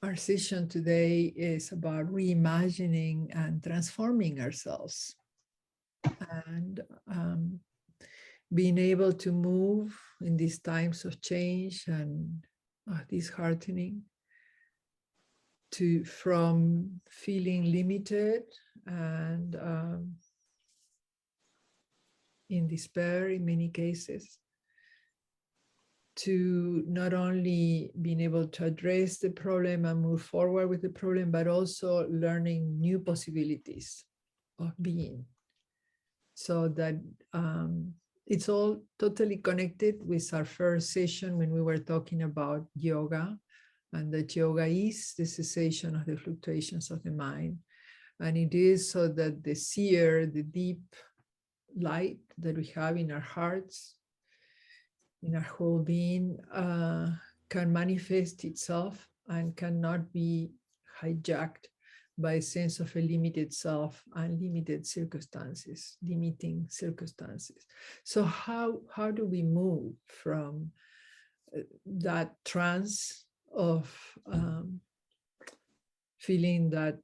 Our session today is about reimagining and transforming ourselves and being able to move in these times of change and disheartening from feeling limited and in despair in many cases, to not only being able to address the problem and move forward with the problem, but also learning new possibilities of being. So that it's all totally connected with our first session when we were talking about yoga, and that yoga is the cessation of the fluctuations of the mind. And it is so that the seer, the deep light that we have in our hearts, in our whole being, can manifest itself and cannot be hijacked by a sense of a limited self and limited circumstances, limiting circumstances. So how do we move from that trance of feeling that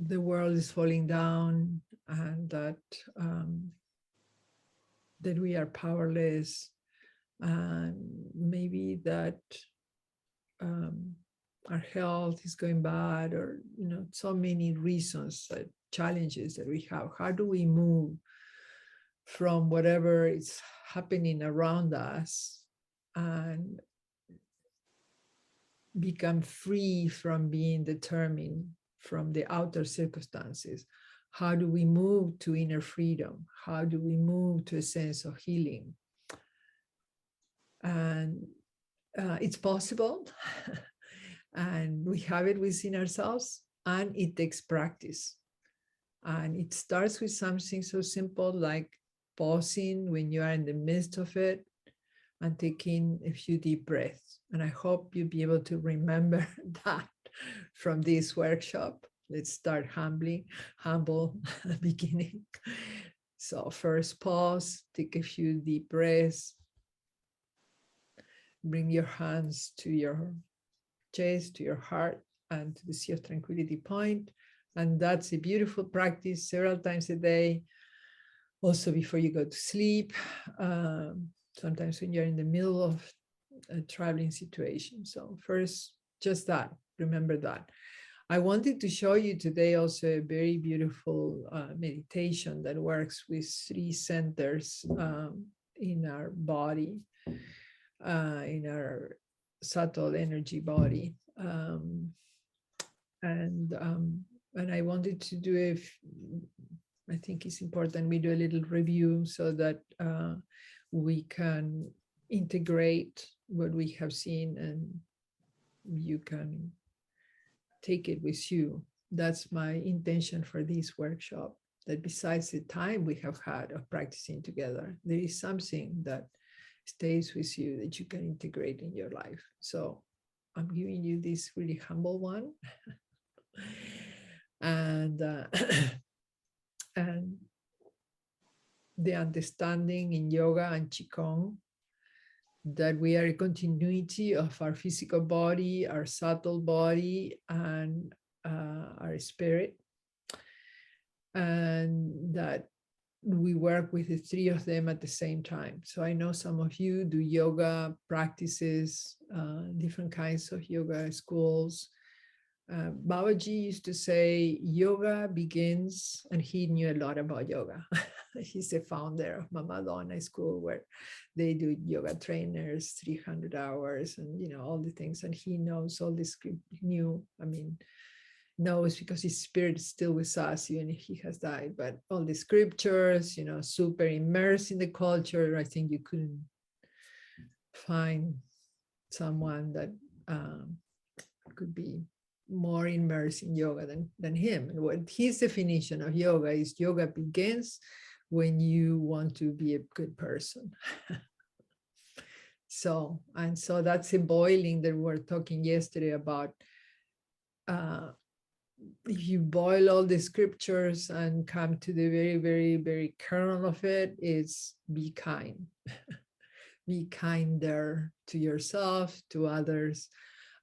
the world is falling down and that that we are powerless, and maybe that our health is going bad, or so many reasons, challenges that we have. How do we move from whatever is happening around us and become free from being determined from the outer circumstances? How do we move to inner freedom? How do we move to a sense of healing? And it's possible. And we have it within ourselves, and it takes practice. And it starts with something so simple like pausing when you are in the midst of it and taking a few deep breaths. And I hope you'll be able to remember that from this workshop. Let's start humble beginning. So first pause, take a few deep breaths. Bring your hands to your chest, to your heart, and to the sea of tranquility point. And that's a beautiful practice several times a day. Also before you go to sleep, sometimes when you're in the middle of a traveling situation. So first, just that, remember that. I wanted to show you today also a very beautiful meditation that works with 3 centers in our body, in our subtle energy body. And I wanted to do I think it's important we do a little review so that we can integrate what we have seen and you can take it with you. That's my intention for this workshop, that besides the time we have had of practicing together, there is something that stays with you that you can integrate in your life. So I'm giving you this really humble one. And and the understanding in yoga and Qigong that we are a continuity of our physical body, our subtle body, and our spirit, and that we work with the 3 of them at the same time. So I know some of you do yoga practices, different kinds of yoga schools. Babaji used to say, yoga begins, and he knew a lot about yoga. He's the founder of Mama Donna School, where they do yoga trainers, 300 hours, and all the things. And he knows all this, knows because his spirit is still with us, even if he has died. But all the scriptures, super immersed in the culture. I think you couldn't find someone that could be more immersed in yoga than him. And what his definition of yoga is, yoga begins when you want to be a good person. So that's a boiling that we were talking yesterday about. If you boil all the scriptures and come to the very, very, very kernel of it, it's be kind. be kinder to yourself, to others,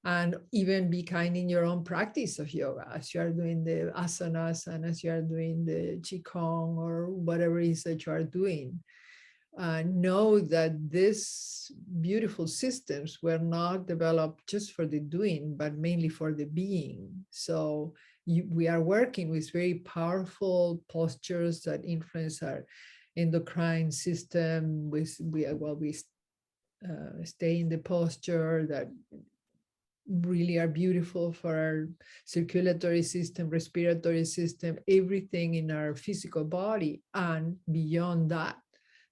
and even be kind in your own practice of yoga as you are doing the asanas and as you are doing the qigong or whatever it is that you are doing. Know that these beautiful systems were not developed just for the doing, but mainly for the being. So we are working with very powerful postures that influence our endocrine system. We stay in the posture that really are beautiful for our circulatory system, respiratory system, everything in our physical body. And beyond that,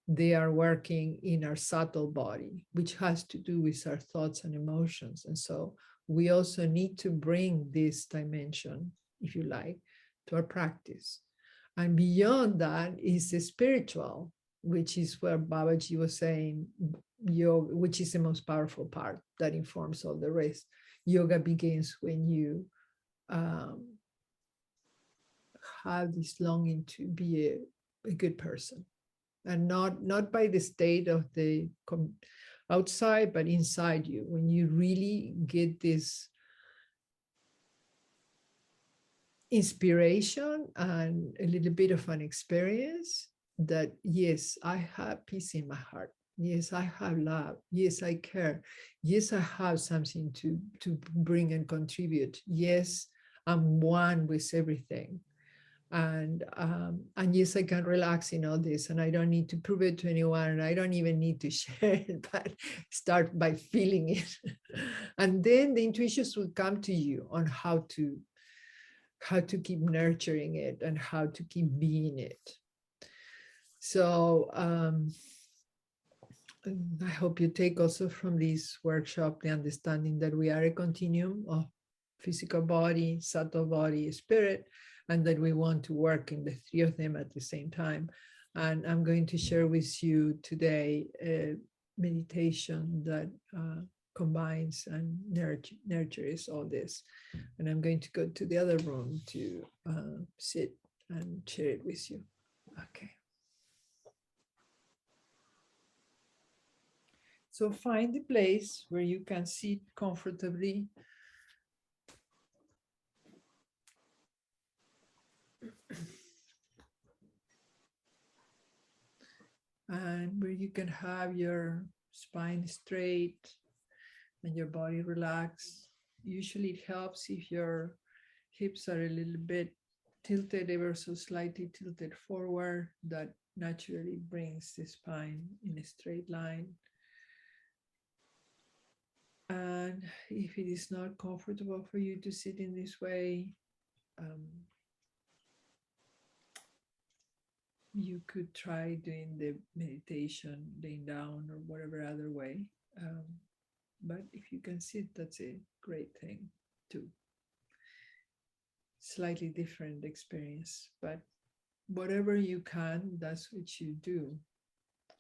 they are working in our subtle body, which has to do with our thoughts and emotions. And so we also need to bring this dimension, if you like, to our practice. And beyond that is the spiritual, which is where Babaji was saying, yoga, which is the most powerful part that informs all the rest. Yoga begins when you have this longing to be a good person, and not by the state of the outside, but inside you. When you really get this inspiration and a little bit of an experience that, yes, I have peace in my heart. Yes, I have love. Yes, I care. Yes, I have something to bring and contribute. Yes, I'm one with everything. And yes, I can relax in all this, and I don't need to prove it to anyone, and I don't even need to share it, but start by feeling it. And then the intuitions will come to you on how to keep nurturing it and how to keep being it. So I hope you take also from this workshop the understanding that we are a continuum of physical body, subtle body, spirit, and that we want to work in the three of them at the same time. And I'm going to share with you today a meditation that combines and nurtures all this. And I'm going to go to the other room to sit and share it with you. Okay. So find a place where you can sit comfortably. And where you can have your spine straight and your body relaxed. Usually it helps if your hips are a little bit tilted, ever so slightly tilted forward. That naturally brings the spine in a straight line. And if it is not comfortable for you to sit in this way, you could try doing the meditation laying down or whatever other way. But if you can sit, that's a great thing too. Slightly different experience, but whatever you can, that's what you do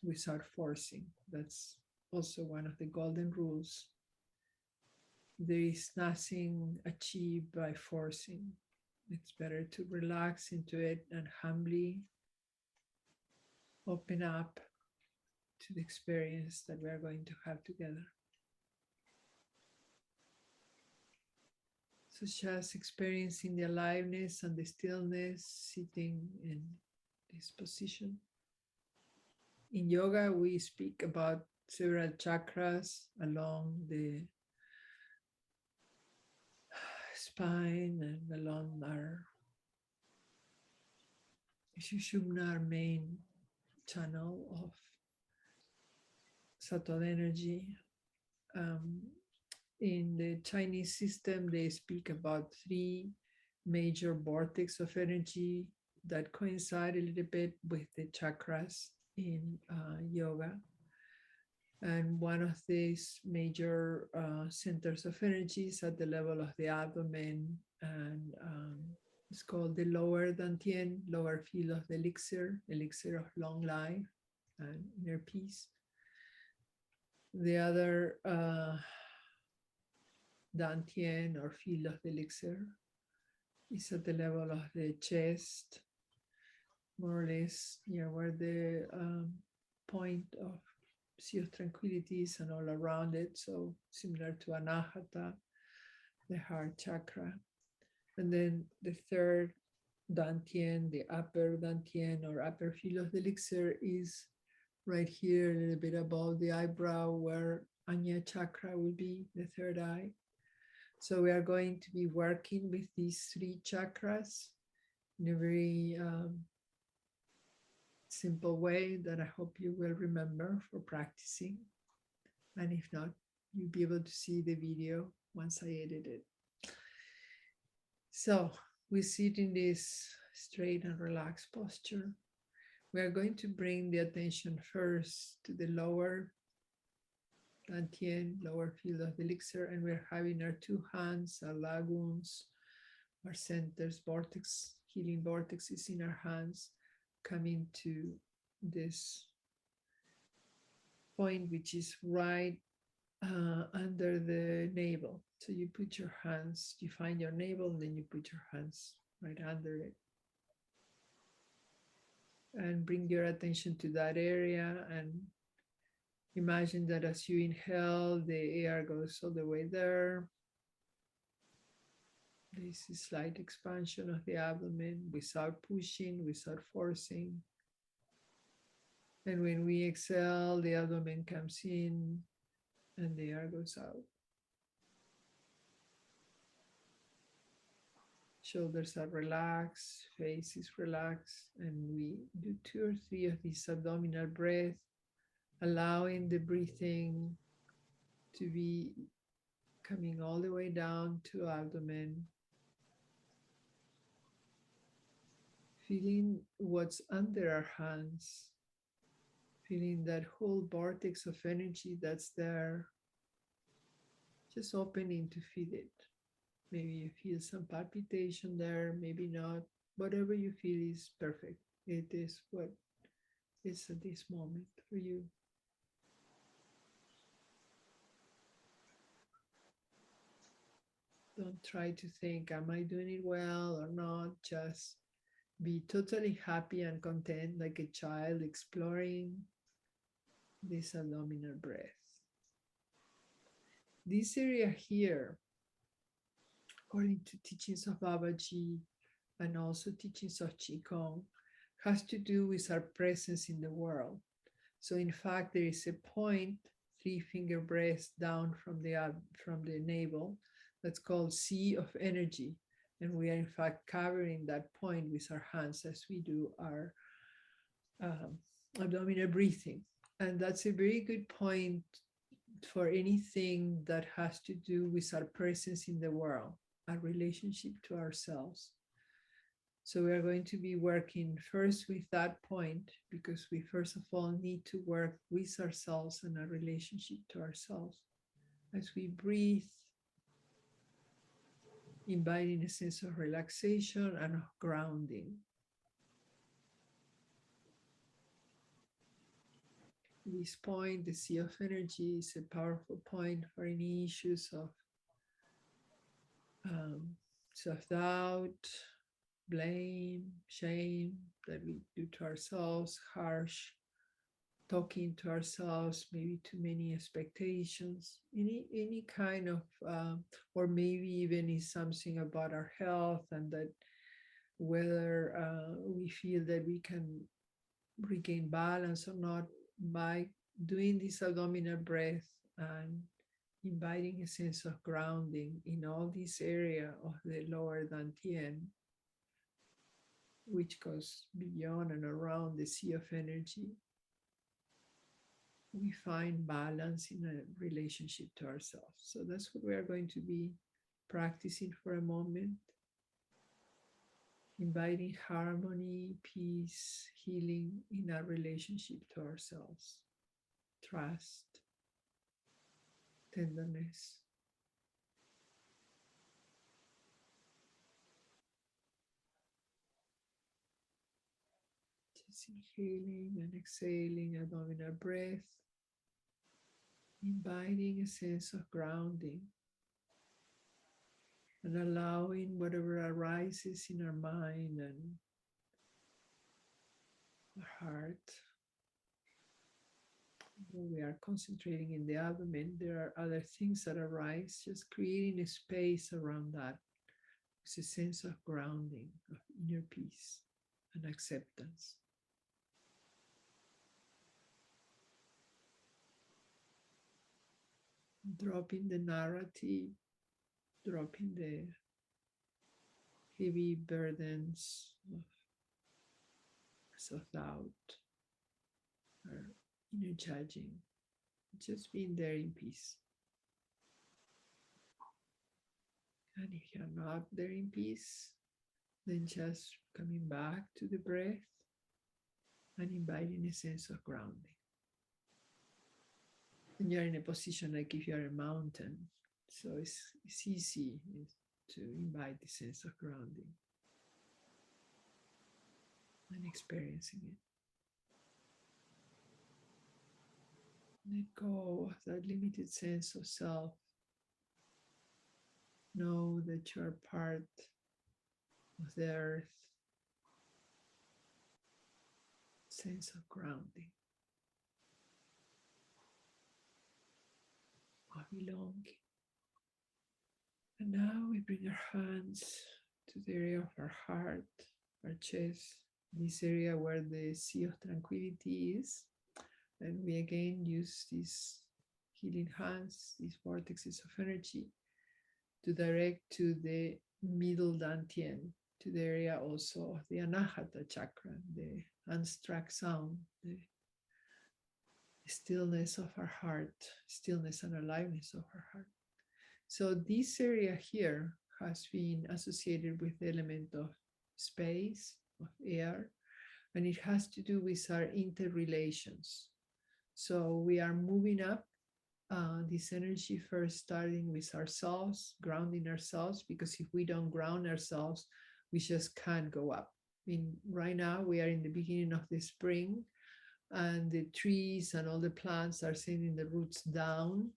without forcing. That's also one of the golden rules. There is nothing achieved by forcing. It's better to relax into it and humbly open up to the experience that we are going to have together. Such as experiencing the aliveness and the stillness, sitting in this position. In yoga, we speak about several chakras along the spine and along our Sushumna, our main channel of subtle energy. In the Chinese system, they speak about three major vortex of energy that coincide a little bit with the chakras in yoga. And one of these major centers of energy is at the level of the abdomen, and it's called the lower dantian, lower field of the elixir of long life and inner peace. The other dantian or field of the elixir is at the level of the chest, more or less near where the point of sea of tranquilities and all around it. So similar to Anahata, the heart chakra. And then the third Dantien, the upper Dantien or upper filo of the elixir is right here, a little bit above the eyebrow where Anya chakra will be, the third eye. So we are going to be working with these three chakras in a very simple way that I hope you will remember for practicing. And if not, you'll be able to see the video once I edit it. So we sit in this straight and relaxed posture. We are going to bring the attention first to the lower Dantien, lower field of the elixir, and we're having our two hands, our lagoons, our centers, vortex, healing vortexes in our hands, coming to this point, which is right under the navel. So you put your hands, you find your navel, and then you put your hands right under it. And bring your attention to that area and imagine that as you inhale, the air goes all the way there. This is slight expansion of the abdomen without pushing, without forcing. And when we exhale, the abdomen comes in and the air goes out. Shoulders are relaxed, face is relaxed, and we do 2 or 3 of these abdominal breaths, allowing the breathing to be coming all the way down to abdomen, feeling what's under our hands, feeling that whole vortex of energy that's there, just opening to feel it. Maybe you feel some palpitation there, maybe not. Whatever you feel is perfect. It is what is at this moment for you. Don't try to think, am I doing it well or not? Just be totally happy and content like a child exploring this abdominal breath. This area here, according to teachings of Babaji and also teachings of Qigong, has to do with our presence in the world. So in fact, there is a point, 3-finger breaths down from the navel, that's called sea of energy. And we are in fact covering that point with our hands as we do our abdominal breathing. And that's a very good point for anything that has to do with our presence in the world, our relationship to ourselves. So we are going to be working first with that point, because we first of all need to work with ourselves and our relationship to ourselves. As we breathe, inviting a sense of relaxation and of grounding. This point, the sea of energy, is a powerful point for any issues of self-doubt, blame, shame that we do to ourselves, harsh talking to ourselves, maybe too many expectations, any kind of, or maybe even is something about our health, and that whether we feel that we can regain balance or not by doing this abdominal breath and inviting a sense of grounding in all this area of the lower dantian, which goes beyond and around the sea of energy. We find balance in a relationship to ourselves. So that's what we are going to be practicing for a moment. Inviting harmony, peace, healing in our relationship to ourselves. Trust, tenderness. Just inhaling and exhaling abdominal breath. Inviting a sense of grounding and allowing whatever arises in our mind and our heart When we are concentrating in the abdomen, there are other things that arise, just creating a space around that. It's a sense of grounding, of inner peace and acceptance. Dropping the narrative, dropping the heavy burdens of self-doubt or inner judging, just being there in peace. And if you're not there in peace, then just coming back to the breath and inviting a sense of grounding. And you're in a position like if you're a mountain, so it's easy to invite the sense of grounding and experiencing it. Let go of that limited sense of self. Know that you are part of the earth. Sense of grounding, of belonging. And now we bring our hands to the area of our heart, our chest, this area where the sea of tranquility is. And we again use these healing hands, these vortexes of energy, to direct to the middle dantian, to the area also of the anahata chakra, the unstruck sound, the stillness of our heart, stillness and aliveness of our heart. So this area here has been associated with the element of space, of air, and it has to do with our interrelations. So we are moving up this energy, first starting with ourselves, grounding ourselves, because if we don't ground ourselves, we just can't go up. I mean, right now we are in the beginning of the spring, and the trees and all the plants are sending the roots down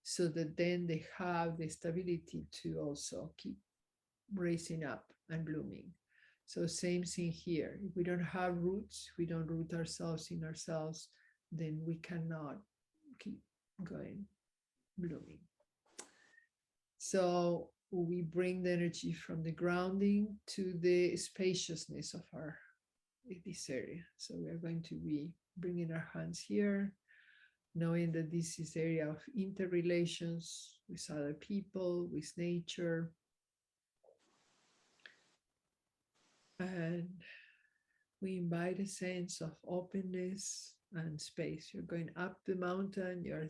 so that then they have the stability to also keep raising up and blooming. So same thing here. If we don't have roots, we don't root ourselves in ourselves, then we cannot keep going, blooming. So we bring the energy from the grounding to the spaciousness of this area. So we are going to be bringing our hands here, knowing that this is area of interrelations with other people, with nature. And we invite a sense of openness and space. You're going up the mountain, you're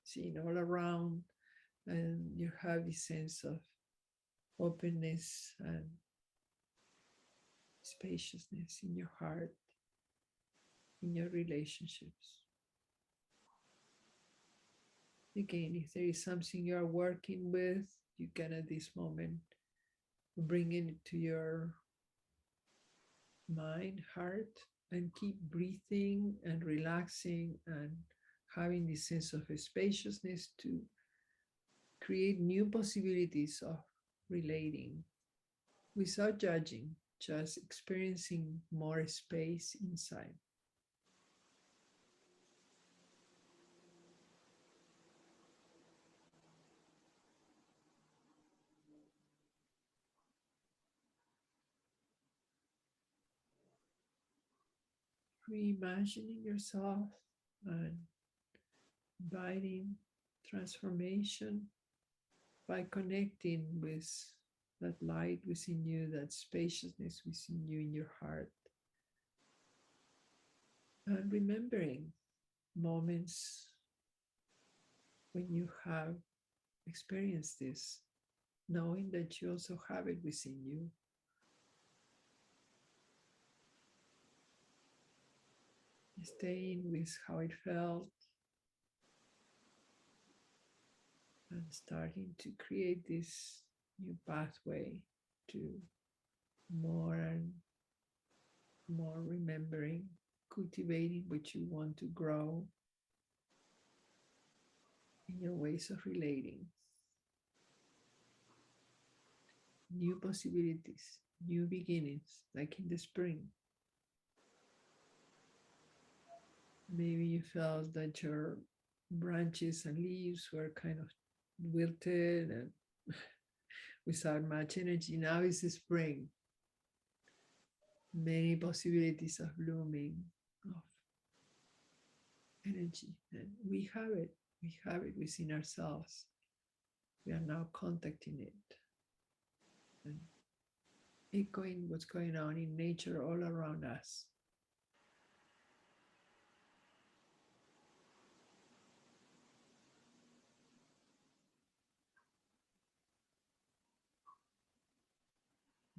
seeing all around, and you have this sense of openness and spaciousness in your heart, in your relationships. Again, if there is something you are working with, you can at this moment bring it to your mind, heart, and keep breathing and relaxing and having this sense of spaciousness to create new possibilities of relating without judging, just experiencing more space inside. Reimagining yourself and inviting transformation by connecting with that light within you, that spaciousness within you in your heart. And remembering moments when you have experienced this, knowing that you also have it within you. Staying with how it felt and starting to create this new pathway to more and more remembering, cultivating what you want to grow in your ways of relating. New possibilities, new beginnings, like in the spring. Maybe you felt that your branches and leaves were kind of wilted and without much energy. Now is the spring, many possibilities of blooming, of energy. And we have it within ourselves. We are now contacting it and echoing what's going on in nature all around us.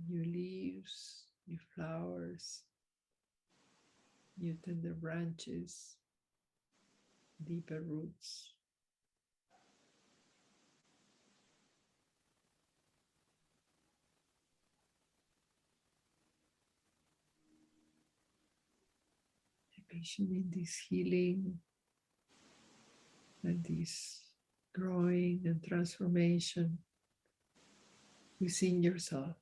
New leaves, new flowers, new tender branches, deeper roots. Patient in this healing and this growing and transformation within yourself.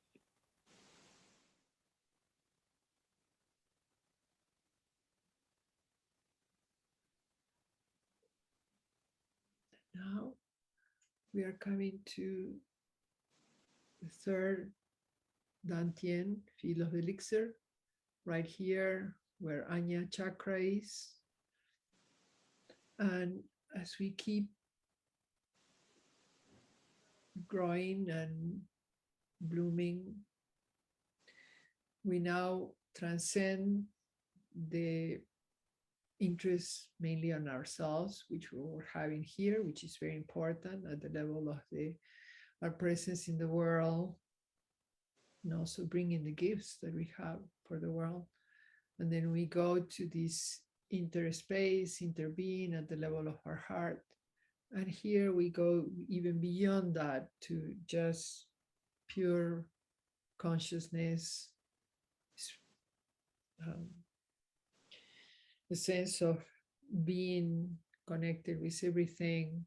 Now we are coming to the third Dantian field of elixir, right here where Anya chakra is. And as we keep growing and blooming, we now transcend the interest mainly on ourselves, which we're having here, which is very important at the level of our presence in the world, and also bringing the gifts that we have for the world. And then we go to this interspace, interbeing at the level of our heart. And here we go even beyond that to just pure consciousness, the sense of being connected with everything,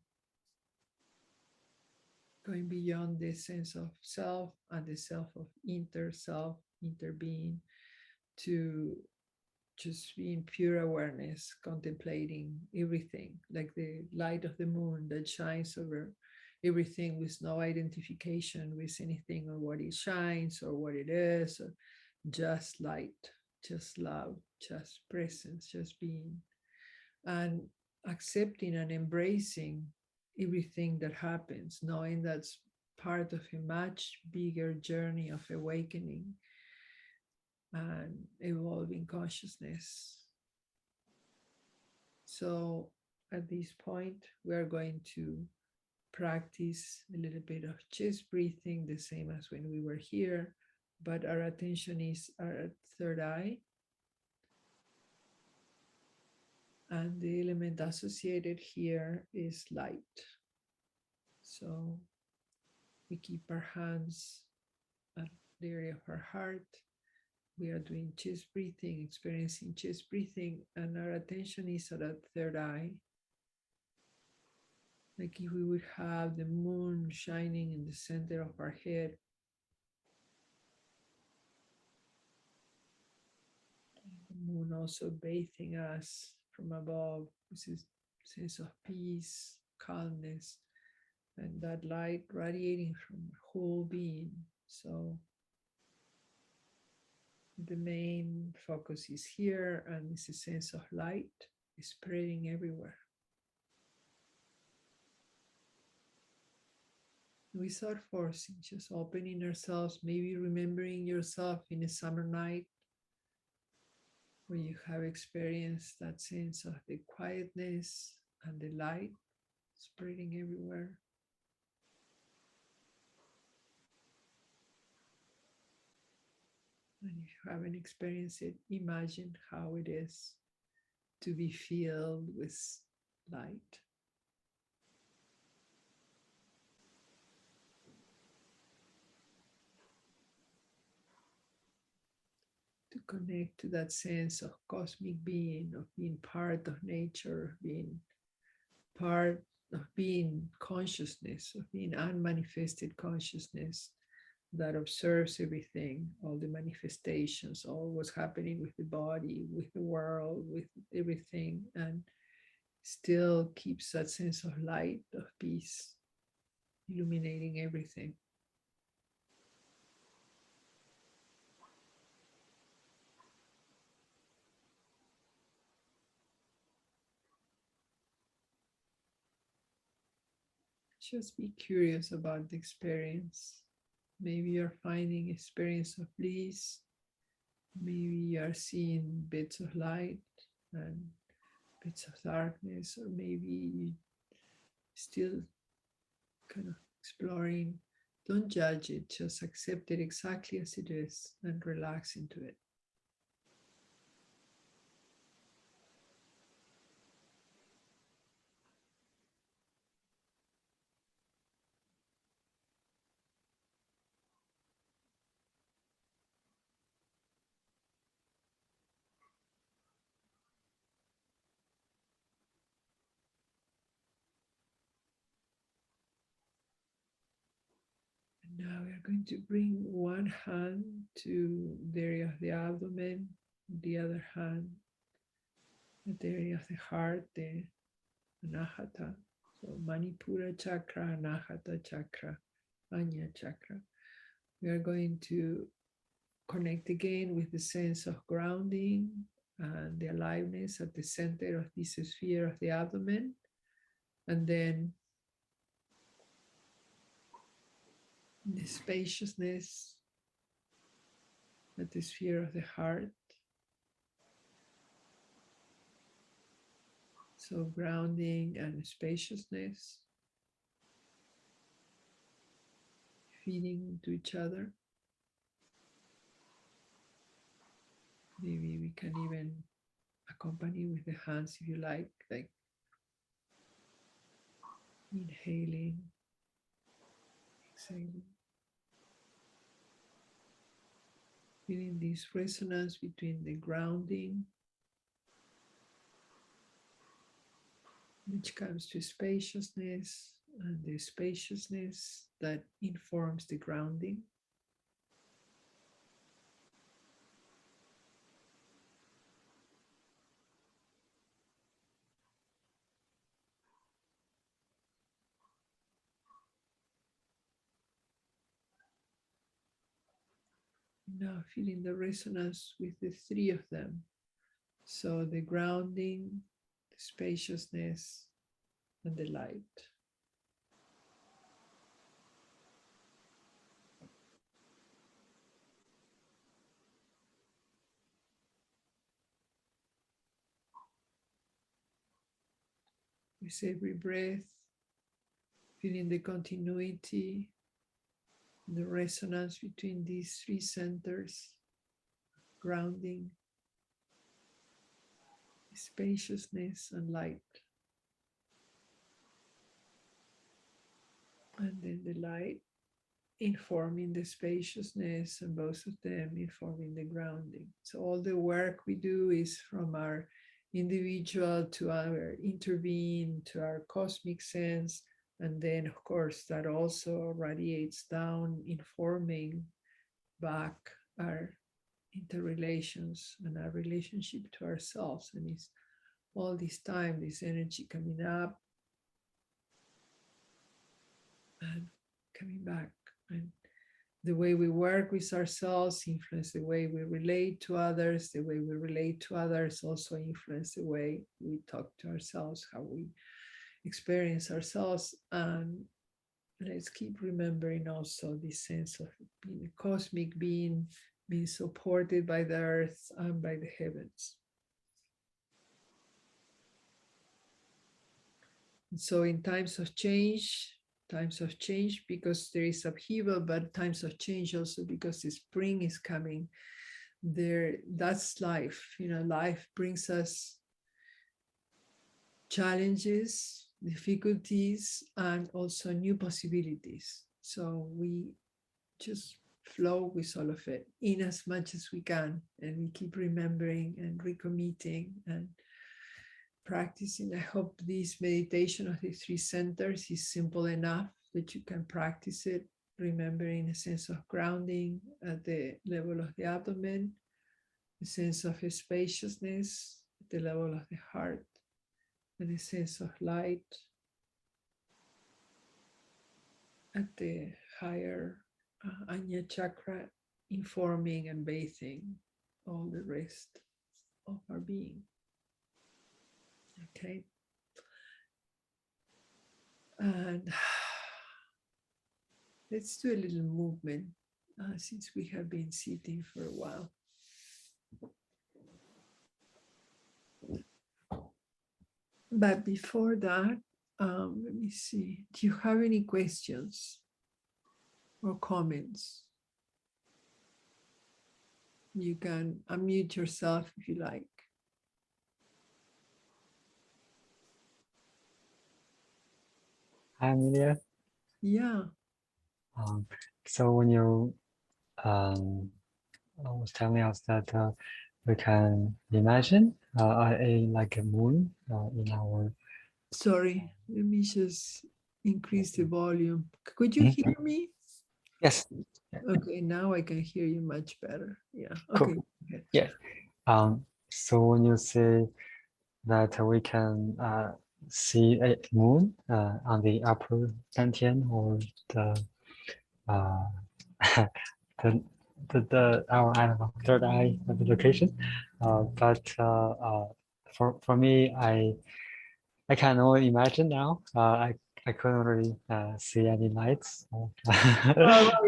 going beyond the sense of self and the self of interbeing, to just being pure awareness, contemplating everything, like the light of the moon that shines over everything with no identification with anything or what it shines or what it is, or just light, just love, just presence, just being, and accepting and embracing everything that happens, knowing that's part of a much bigger journey of awakening and evolving consciousness. So at this point, we are going to practice a little bit of chest breathing, the same as when we were here, but our attention is our third eye. And the element associated here is light. So we keep our hands at the area of our heart. We are doing chest breathing, experiencing chest breathing, and our attention is at that third eye. Like if we would have the moon shining in the center of our head. The moon also bathing us from above, with a sense of peace, calmness, and that light radiating from our whole being. So the main focus is here, and it's a sense of light spreading everywhere. Without forcing, just opening ourselves, maybe remembering yourself in a summer night where you have experienced that sense of the quietness and the light spreading everywhere. And if you haven't experienced it, imagine how it is to be filled with light. To connect to that sense of cosmic being, of being part of nature, being part of being consciousness, of being unmanifested consciousness, that observes everything, all the manifestations, all what's happening with the body, with the world, with everything, and still keeps that sense of light, of peace, illuminating everything. Just be curious about the experience. Maybe you're finding experience of bliss. Maybe you are seeing bits of light and bits of darkness, or maybe you still kind of exploring. Don't judge it, just accept it exactly as it is and relax into it. Now we are going to bring one hand to the area of the abdomen, the other hand at the area of the heart, the anahata. So Manipura chakra, anahata chakra, anya chakra. We are going to connect again with the sense of grounding and the aliveness at the center of this sphere of the abdomen. And then the spaciousness at the sphere of the heart. So grounding and spaciousness, feeding to each other. Maybe we can even accompany with the hands if you like inhaling, exhaling. Feeling this resonance between the grounding, which comes to spaciousness, and the spaciousness that informs the grounding. Now feeling the resonance with the three of them. So the grounding, the spaciousness, and the light. With every breath, feeling the continuity, the resonance between these three centers, grounding, spaciousness, and light. And then the light informing the spaciousness, and both of them informing the grounding. So all the work we do is from our individual to our intervene, to our cosmic sense. And then, of course, that also radiates down, informing back our interrelations and our relationship to ourselves. And it's all this time, this energy coming up and coming back. And the way we work with ourselves influence the way we relate to others. The way we relate to others also influence the way we talk to ourselves, how we experience ourselves. And let's keep remembering also this sense of being a cosmic being supported by the earth and by the heavens. And so in times of change because there is upheaval, but times of change also because the spring is coming. That's life. Life brings us challenges, difficulties, and also new possibilities. So we just flow with all of it in as much as we can, and we keep remembering and recommitting and practicing. I hope this meditation of the three centers is simple enough that you can practice it remembering a sense of grounding at the level of the abdomen, a sense of spaciousness at the level of the heart, and a sense of light at the higher Anya chakra, informing and bathing all the rest of our being. Okay. And let's do a little movement since we have been sitting for a while. But before that, let me see. Do you have any questions or comments? You can unmute yourself if you like. Hi, Amelia. Yeah. So when you was telling us that we can imagine like a moon in our. Sorry, let me just increase the volume. Could you hear me? Yes. Okay, now I can hear you much better. Yeah. Cool. Okay. Okay. Yeah. So when you say that we can see a moon on the upper dantian or the our, I don't know, third eye location, but for me, I can only imagine now. I couldn't really see any lights. Oh,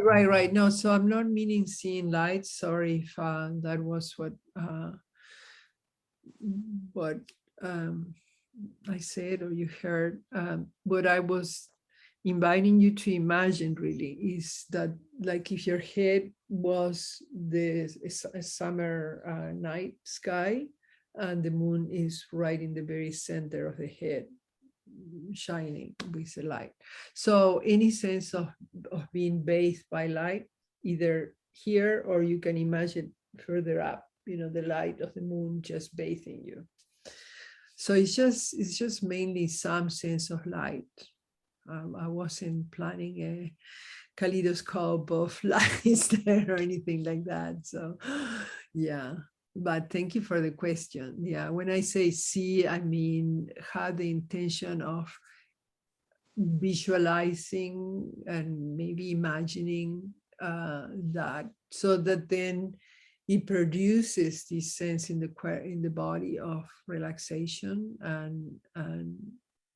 right. No, so I'm not meaning seeing lights. Sorry if that was what I said or you heard. What I was inviting you to imagine really is that, like, if your head was a summer night sky and the moon is right in the very center of the head, shining with the light. So any sense of being bathed by light, either here or you can imagine further up, the light of the moon just bathing you. So it's just mainly some sense of light. I wasn't planning a kaleidoscope of lights there or anything like that. So yeah, but thank you for the question. Yeah, when I say see, I mean have the intention of visualizing and maybe imagining that, so that then it produces this sense in the body of relaxation and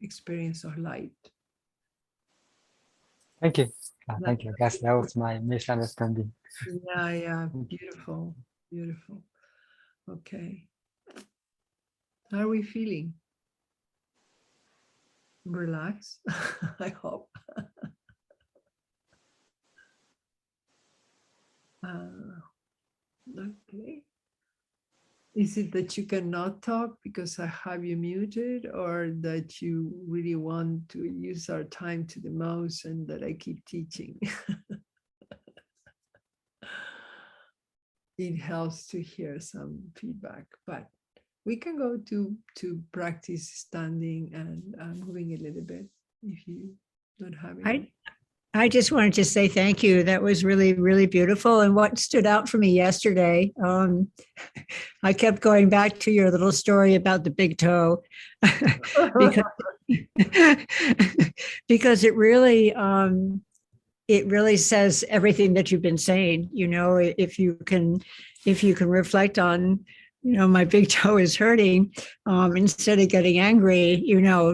experience of light. Thank you. Thank you. I guess that was my misunderstanding. Yeah, beautiful, beautiful. Okay. How are we feeling? Relax, I hope. Okay. Is it that you cannot talk because I have you muted, or that you really want to use our time to the most and that I keep teaching? It helps to hear some feedback, but we can go to practice standing and moving a little bit if you don't have any. I just wanted to say thank you. That was really, really beautiful. And what stood out for me yesterday, I kept going back to your little story about the big toe because it really says everything that you've been saying. If you can reflect on, my big toe is hurting, instead of getting angry,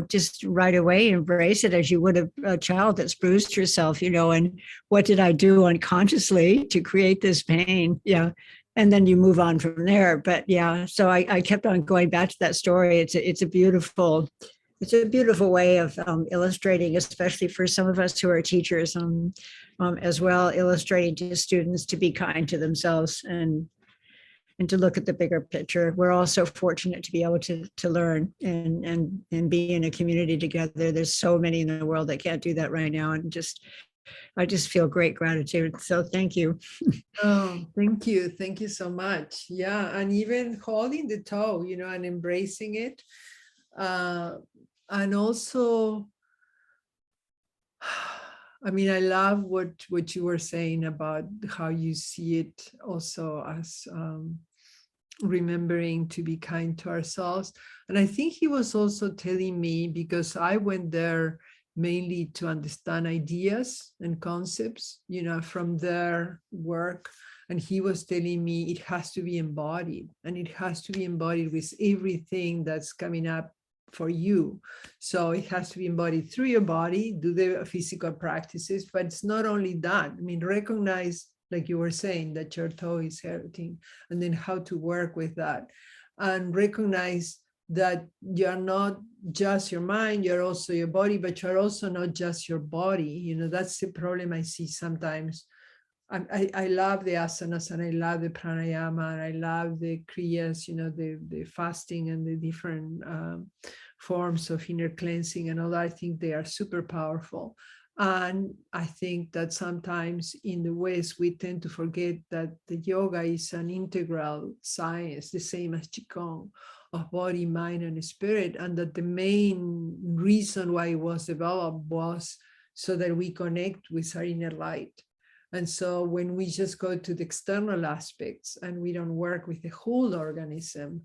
just right away embrace it as you would a child that's bruised herself, and what did I do unconsciously to create this pain? Yeah. And then you move on from there. But yeah, so I kept on going back to that story. It's a beautiful way of illustrating, especially for some of us who are teachers, as well, illustrating to students to be kind to themselves and to look at the bigger picture. We're all so fortunate to be able to learn and be in a community together. There's so many in the world that can't do that right now. And I just feel great gratitude. So thank you. Oh, thank you. Thank you so much. Yeah. And even holding the toe, and embracing it. And also I mean, I love what you were saying about how you see it also as remembering to be kind to ourselves. And I think he was also telling me, because I went there mainly to understand ideas and concepts, you know, from their work. And he was telling me it has to be embodied, and it has to be embodied with everything that's coming up for you. So it has to be embodied through your body, do the physical practices, but it's not only that. I mean, recognize, like you were saying, that your toe is hurting, and then how to work with that, and recognize that you're not just your mind, you're also your body, but you're also not just your body. You know, that's the problem I see sometimes. I love the asanas, and I love the pranayama, and I love the kriyas, you know, the fasting and the different forms of inner cleansing and all that. I think they are super powerful. And I think that sometimes in the West, we tend to forget that the yoga is an integral science, the same as Qigong, of body, mind, and spirit. And that the main reason why it was developed was so that we connect with our inner light. And so when we just go to the external aspects and we don't work with the whole organism,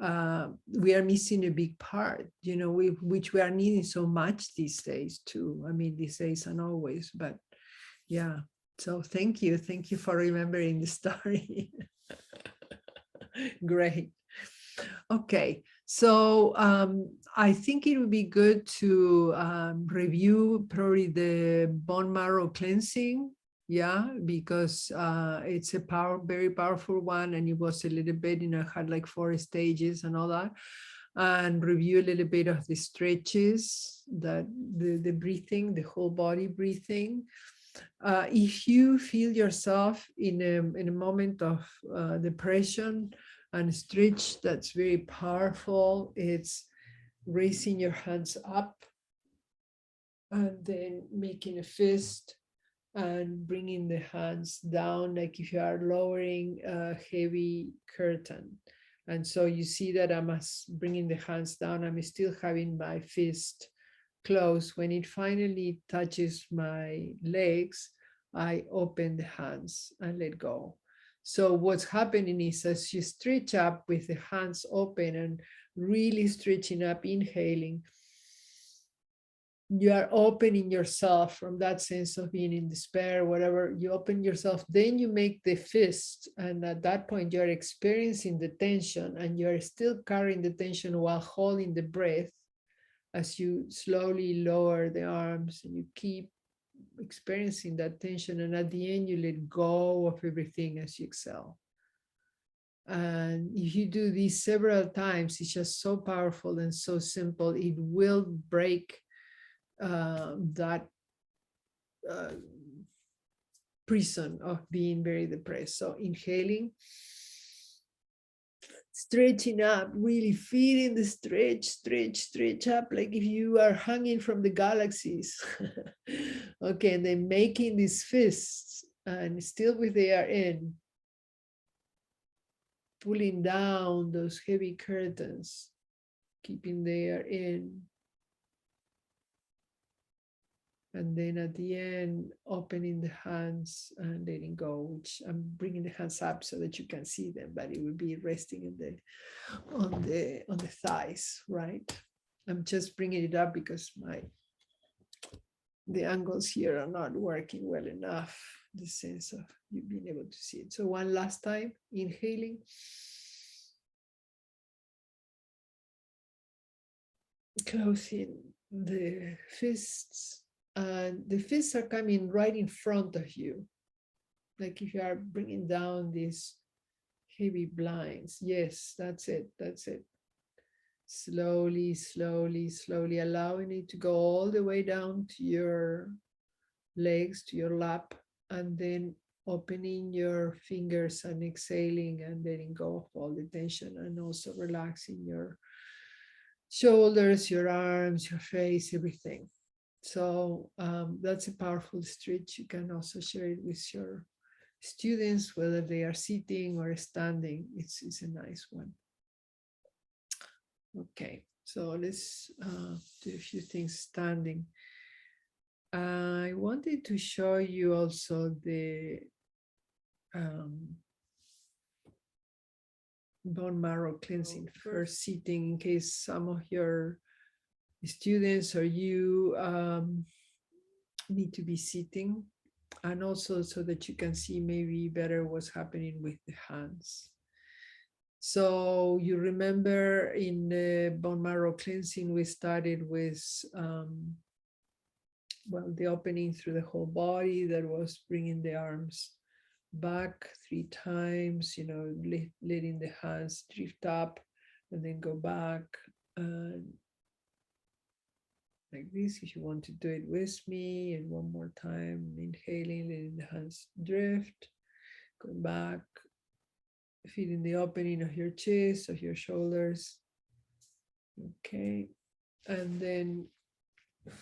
we are missing a big part, you know, which we are needing so much these days too. I mean, these days and always, but yeah. So thank you for remembering the story. Great. Okay, so I think it would be good to review probably the bone marrow cleansing. Yeah, because it's a very powerful one, and it was a little bit, you know, had like 4 stages and all that, and review a little bit of the stretches, that the breathing, the whole body breathing. If you feel yourself in a moment of depression and stretch, that's very powerful. It's raising your hands up and then making a fist and bringing the hands down, like if you are lowering a heavy curtain. And so you see that I'm bringing the hands down. I'm still having my fist closed. When it finally touches my legs, I open the hands and let go. So what's happening is, as you stretch up with the hands open and really stretching up, inhaling, you are opening yourself from that sense of being in despair, whatever. You open yourself, then you make the fist, and at that point you're experiencing the tension, and you're still carrying the tension while holding the breath as you slowly lower the arms, and you keep experiencing that tension, and at the end you let go of everything as you exhale. And if you do this several times, it's just so powerful and so simple. It will break that prison of being very depressed. So inhaling, stretching up, really feeling the stretch up, like if you are hanging from the galaxies. Okay, and then making these fists, and still with the air in, pulling down those heavy curtains, keeping the air in. And then at the end, opening the hands and letting go, which I'm bringing the hands up so that you can see them, but it will be resting in on the thighs, right? I'm just bringing it up because the angles here are not working well enough, the sense of you being able to see it. So one last time, inhaling. Closing the fists. And the fists are coming right in front of you. Like if you are bringing down these heavy blinds. Yes, that's it. That's it. Slowly, slowly, slowly, allowing it to go all the way down to your legs, to your lap, and then opening your fingers and exhaling and letting go of all the tension, and also relaxing your shoulders, your arms, your face, everything. So that's a powerful stretch. You can also share it with your students, whether they are sitting or standing. It's a nice one. Okay, so let's do a few things standing. I wanted to show you also the bone marrow cleansing first sitting, in case some of your students or you need to be sitting, and also so that you can see maybe better what's happening with the hands. So you remember in the bone marrow cleansing, we started with well, the opening through the whole body, that was bringing the arms back 3 times, you know, letting the hands drift up and then go back. And like this, if you want to do it with me, and one more time, inhaling, letting the hands drift, going back, feeling the opening of your chest, of your shoulders. Okay, and then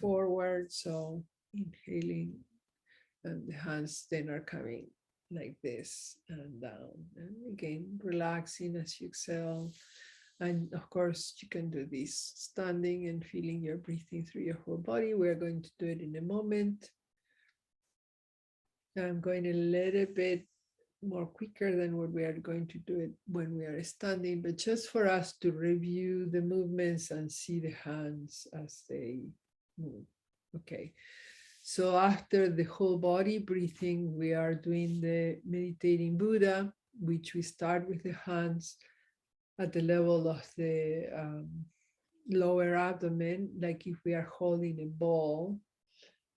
forward, so inhaling, and the hands then are coming like this and down, and again relaxing as you exhale. And of course you can do this standing and feeling your breathing through your whole body. We're going to do it in a moment. I'm going a little bit more quicker than what we are going to do it when we are standing, but just for us to review the movements and see the hands as they move. Okay, so after the whole body breathing, we are doing the meditating Buddha, which we start with the hands at the level of the lower abdomen, like if we are holding a ball,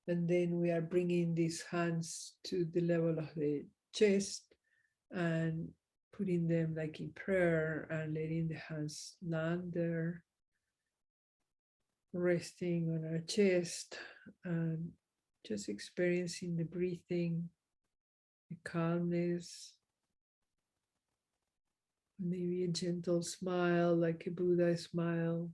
and then we are bringing these hands to the level of the chest and putting them like in prayer and letting the hands land there, resting on our chest, and just experiencing the breathing, the calmness, maybe a gentle smile, like a Buddha smile.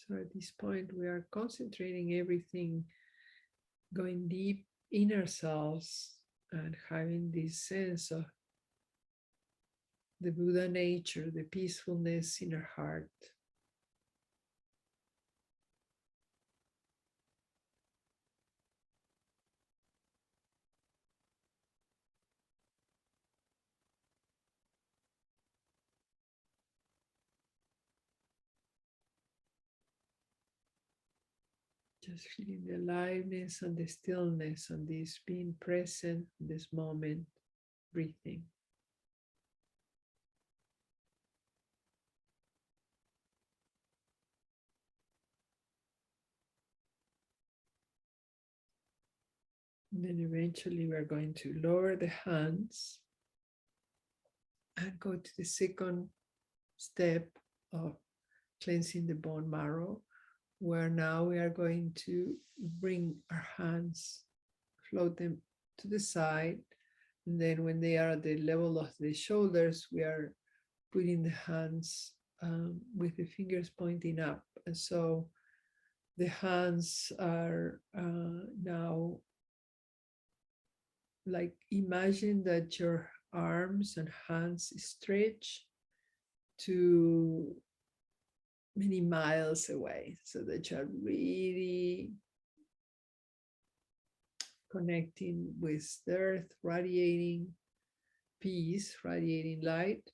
So at this point, we are concentrating everything, going deep in ourselves and having this sense of the Buddha nature, the peacefulness in our heart. Just feeling the aliveness and the stillness and this being present in this moment, breathing. And then eventually we're going to lower the hands and go to the second step of cleansing the bone marrow, where now we are going to bring our hands, float them to the side. And then when they are at the level of the shoulders, we are putting the hands with the fingers pointing up. And so the hands are now, like, imagine that your arms and hands stretch to many miles away, so that you're really connecting with the earth, radiating peace, radiating light,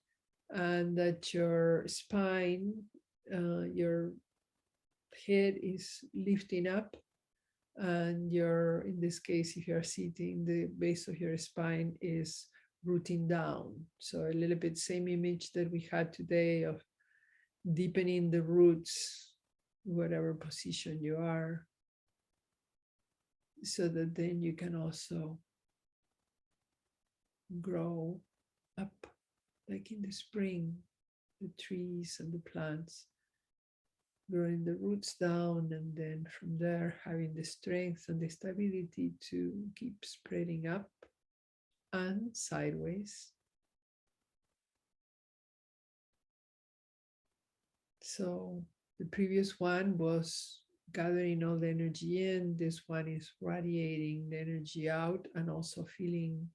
and that your spine, your head is lifting up, and your, in this case, if you're sitting, the base of your spine is rooting down. So a little bit same image that we had today of deepening the roots, whatever position you are, so that then you can also grow up, like in the spring, the trees and the plants, growing the roots down, and then from there having the strength and the stability to keep spreading up and sideways. So the previous one was gathering all the energy in. This one is radiating the energy out and also feeling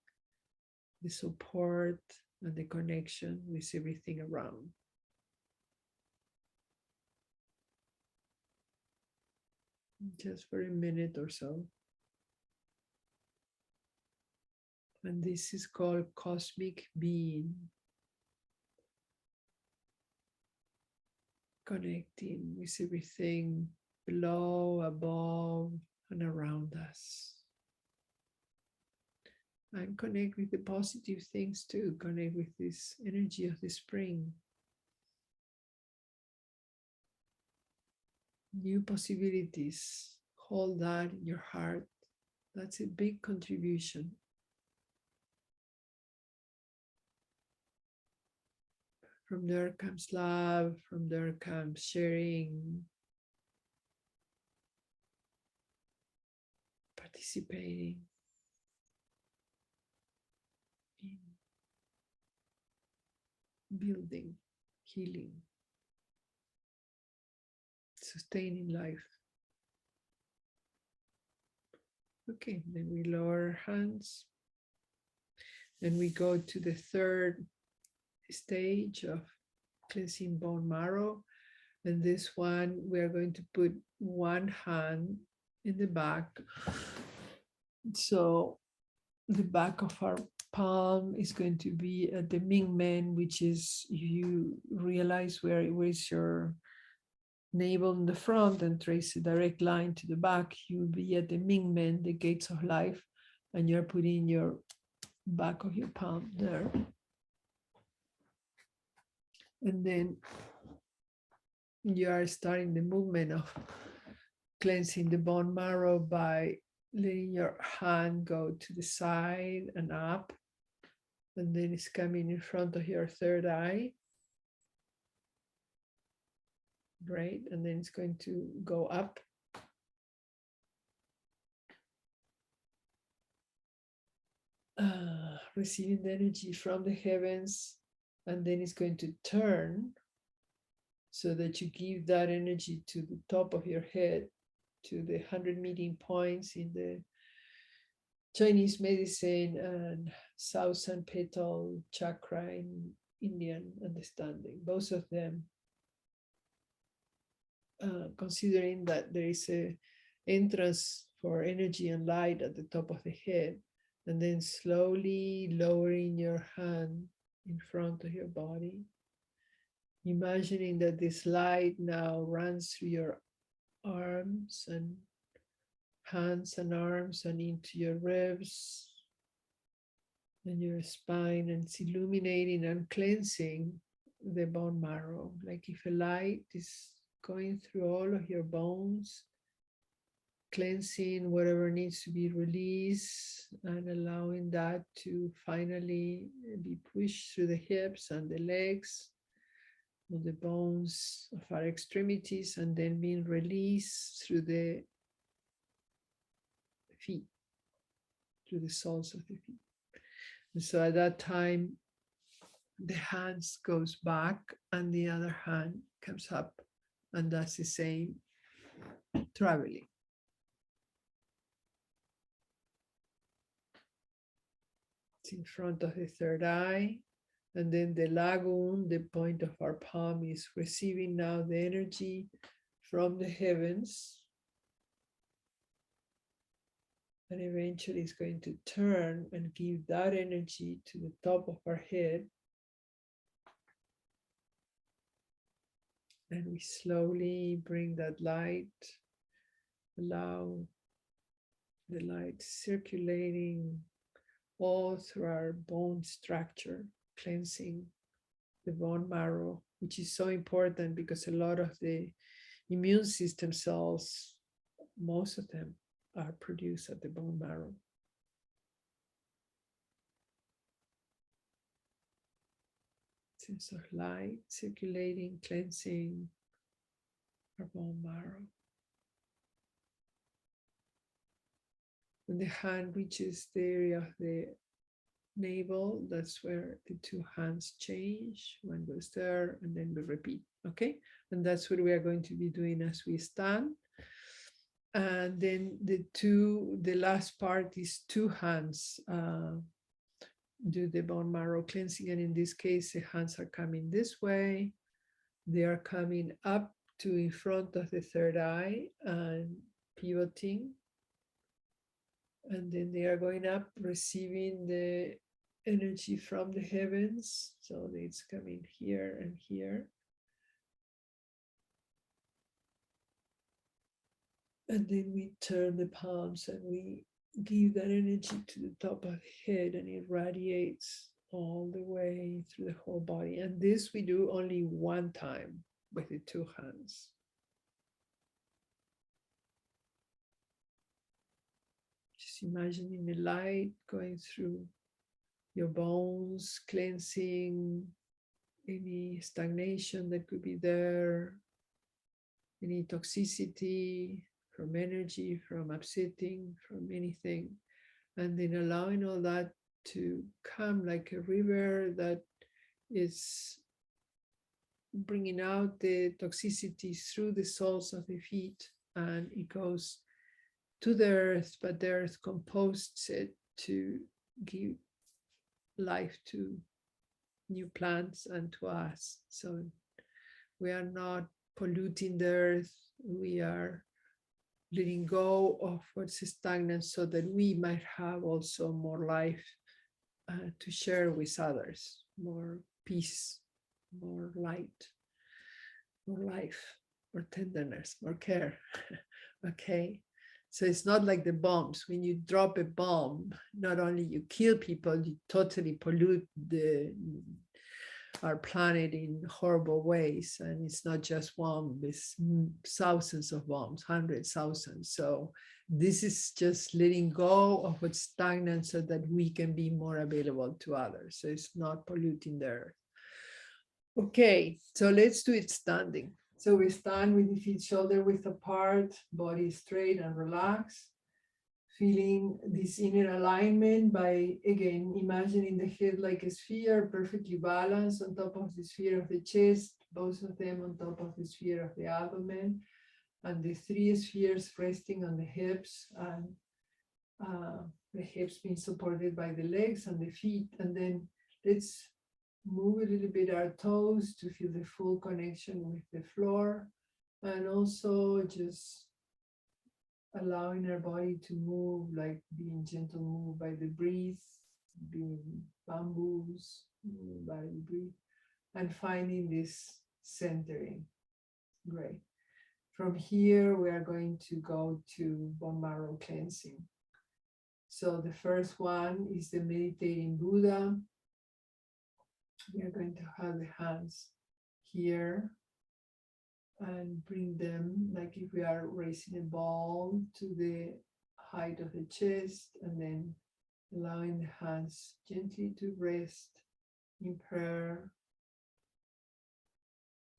the support and the connection with everything around. Just for a minute or so. And this is called cosmic being. Connecting with everything below, above, and around us. And connect with the positive things too. Connect with this energy of the spring. New possibilities. Hold that in your heart. That's a big contribution. From there comes love. From there comes sharing. Participating in building, healing, sustaining life. Okay, then we lower our hands. Then we go to the third stage of cleansing bone marrow. And this one, we are going to put one hand in the back. So the back of our palm is going to be at the Mingmen, which is, you realize where is your navel in the front and trace a direct line to the back, you'll be at the Mingmen, the gates of life, and you're putting your back of your palm there. And then you are starting the movement of cleansing the bone marrow by letting your hand go to the side and up. And then it's coming in front of your third eye. Right, and then it's going to go up. Receiving the energy from the heavens, and then it's going to turn so that you give that energy to the top of your head, to the 100 meeting points in the Chinese medicine and thousand petal chakra in Indian understanding. Both of them, considering that there is a entrance for energy and light at the top of the head, and then slowly lowering your hand in front of your body, imagining that this light now runs through your arms and hands and arms and into your ribs and your spine, and it's illuminating and cleansing the bone marrow, like if a light is going through all of your bones, cleansing whatever needs to be released and allowing that to finally be pushed through the hips and the legs, on the bones of our extremities, and then being released through the feet, through the soles of the feet. And so at that time, the hands goes back and the other hand comes up, and that's the same traveling. It's in front of the third eye, and then the lagoon, the point of our palm, is receiving now the energy from the heavens, and eventually it's going to turn and give that energy to the top of our head. And we slowly bring that light, allow the light circulating all through our bone structure, cleansing the bone marrow, which is so important because a lot of the immune system cells, most of them are produced at the bone marrow. Sense of light circulating, cleansing our bone marrow. When the hand reaches the area of the navel, that's where the two hands change. One goes there and then we repeat, okay? And that's what we are going to be doing as we stand. And then the last part is 2 hands. Do the bone marrow cleansing. And in this case, the hands are coming this way. They are coming up to in front of the third eye and pivoting. And then they are going up, receiving the energy from the heavens. So it's coming here and here. And then we turn the palms and we give that energy to the top of the head, and it radiates all the way through the whole body. And this we do only 1 time with the 2 hands. Just imagining the light going through your bones, cleansing any stagnation that could be there, any toxicity from energy, from upsetting, from anything. And then allowing all that to come like a river that is bringing out the toxicity through the soles of the feet, and it goes to the earth, but the earth composts it to give life to new plants and to us. So we are not polluting the earth, we are letting go of what's stagnant so that we might have also more life to share with others, more peace, more light, more life, more tenderness, more care. Okay, so it's not like the bombs. When you drop a bomb, not only you kill people, you totally pollute our planet in horrible ways. And it's not just one, it's thousands of bombs, 100,000. So this is just letting go of what's stagnant so that we can be more available to others. So it's not polluting the earth. Okay, so let's do it standing. So we stand with the feet shoulder width apart, body straight and relaxed. Feeling this inner alignment by, again, imagining the head like a sphere, perfectly balanced on top of the sphere of the chest, both of them on top of the sphere of the abdomen, and the 3 spheres resting on the hips, and the hips being supported by the legs and the feet. And then let's move a little bit our toes to feel the full connection with the floor, and also just allowing our body to move, like being gentle moved by the breeze, being bamboos, by the breeze, and finding this centering. Great. From here, we are going to go to bone marrow cleansing. So the first one is the meditating Buddha. We are going to have the hands here and bring them like if we are raising a ball to the height of the chest, and then allowing the hands gently to rest in prayer,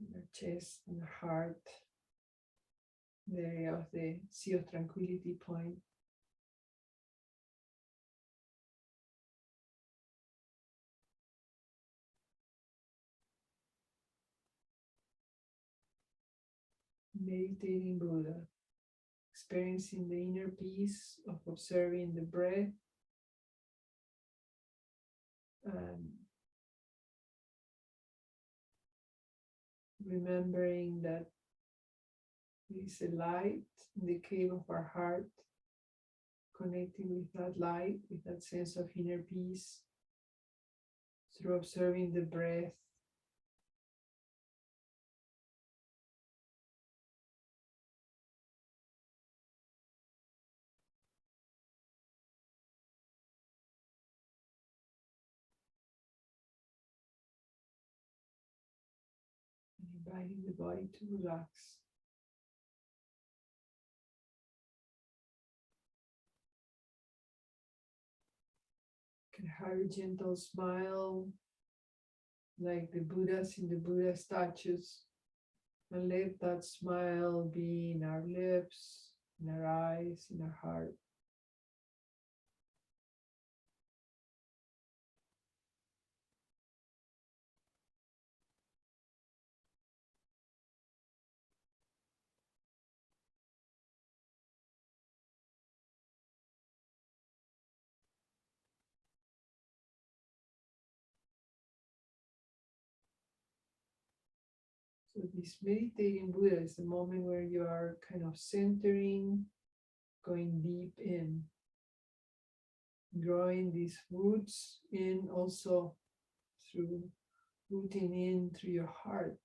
in the chest and the heart, the area of the Sea of Tranquility point. Meditating Buddha, experiencing the inner peace of observing the breath and remembering that there is a light in the cave of our heart, connecting with that light, with that sense of inner peace through observing the breath. Inviting the body to relax. You can have a gentle smile like the Buddhas in the Buddha statues, and let that smile be in our lips, in our eyes, in our heart. So this meditating Buddha is the moment where you are kind of centering, going deep in, growing these roots in also through rooting in through your heart.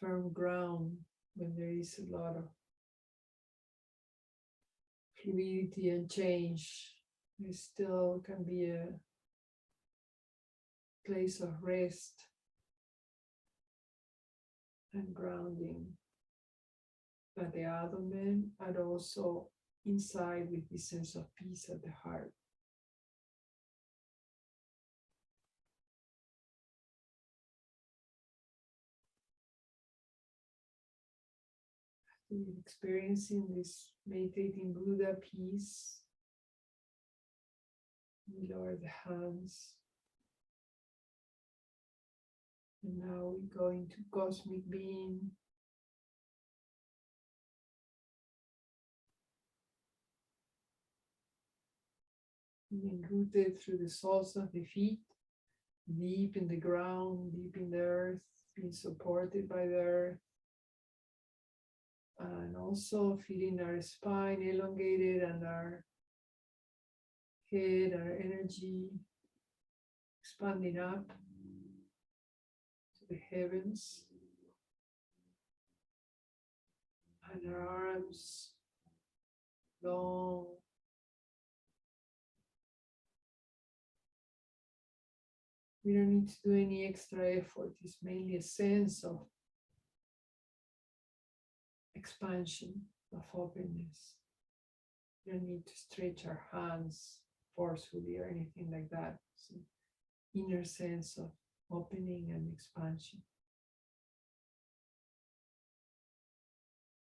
Firm ground when there is a lot of fluidity and change. There still can be a place of rest and grounding at the abdomen and also inside with this sense of peace at the heart. Experiencing this meditating Buddha peace, we lower the hands. And now we go into cosmic being. Being rooted through the soles of the feet, deep in the ground, deep in the earth, being supported by the earth. And also feeling our spine elongated and our head, our energy expanding up to the heavens. And our arms long. We don't need to do any extra effort. It's mainly a sense of expansion, of openness. We don't need to stretch our hands forcefully or anything like that. It's an inner sense of opening and expansion.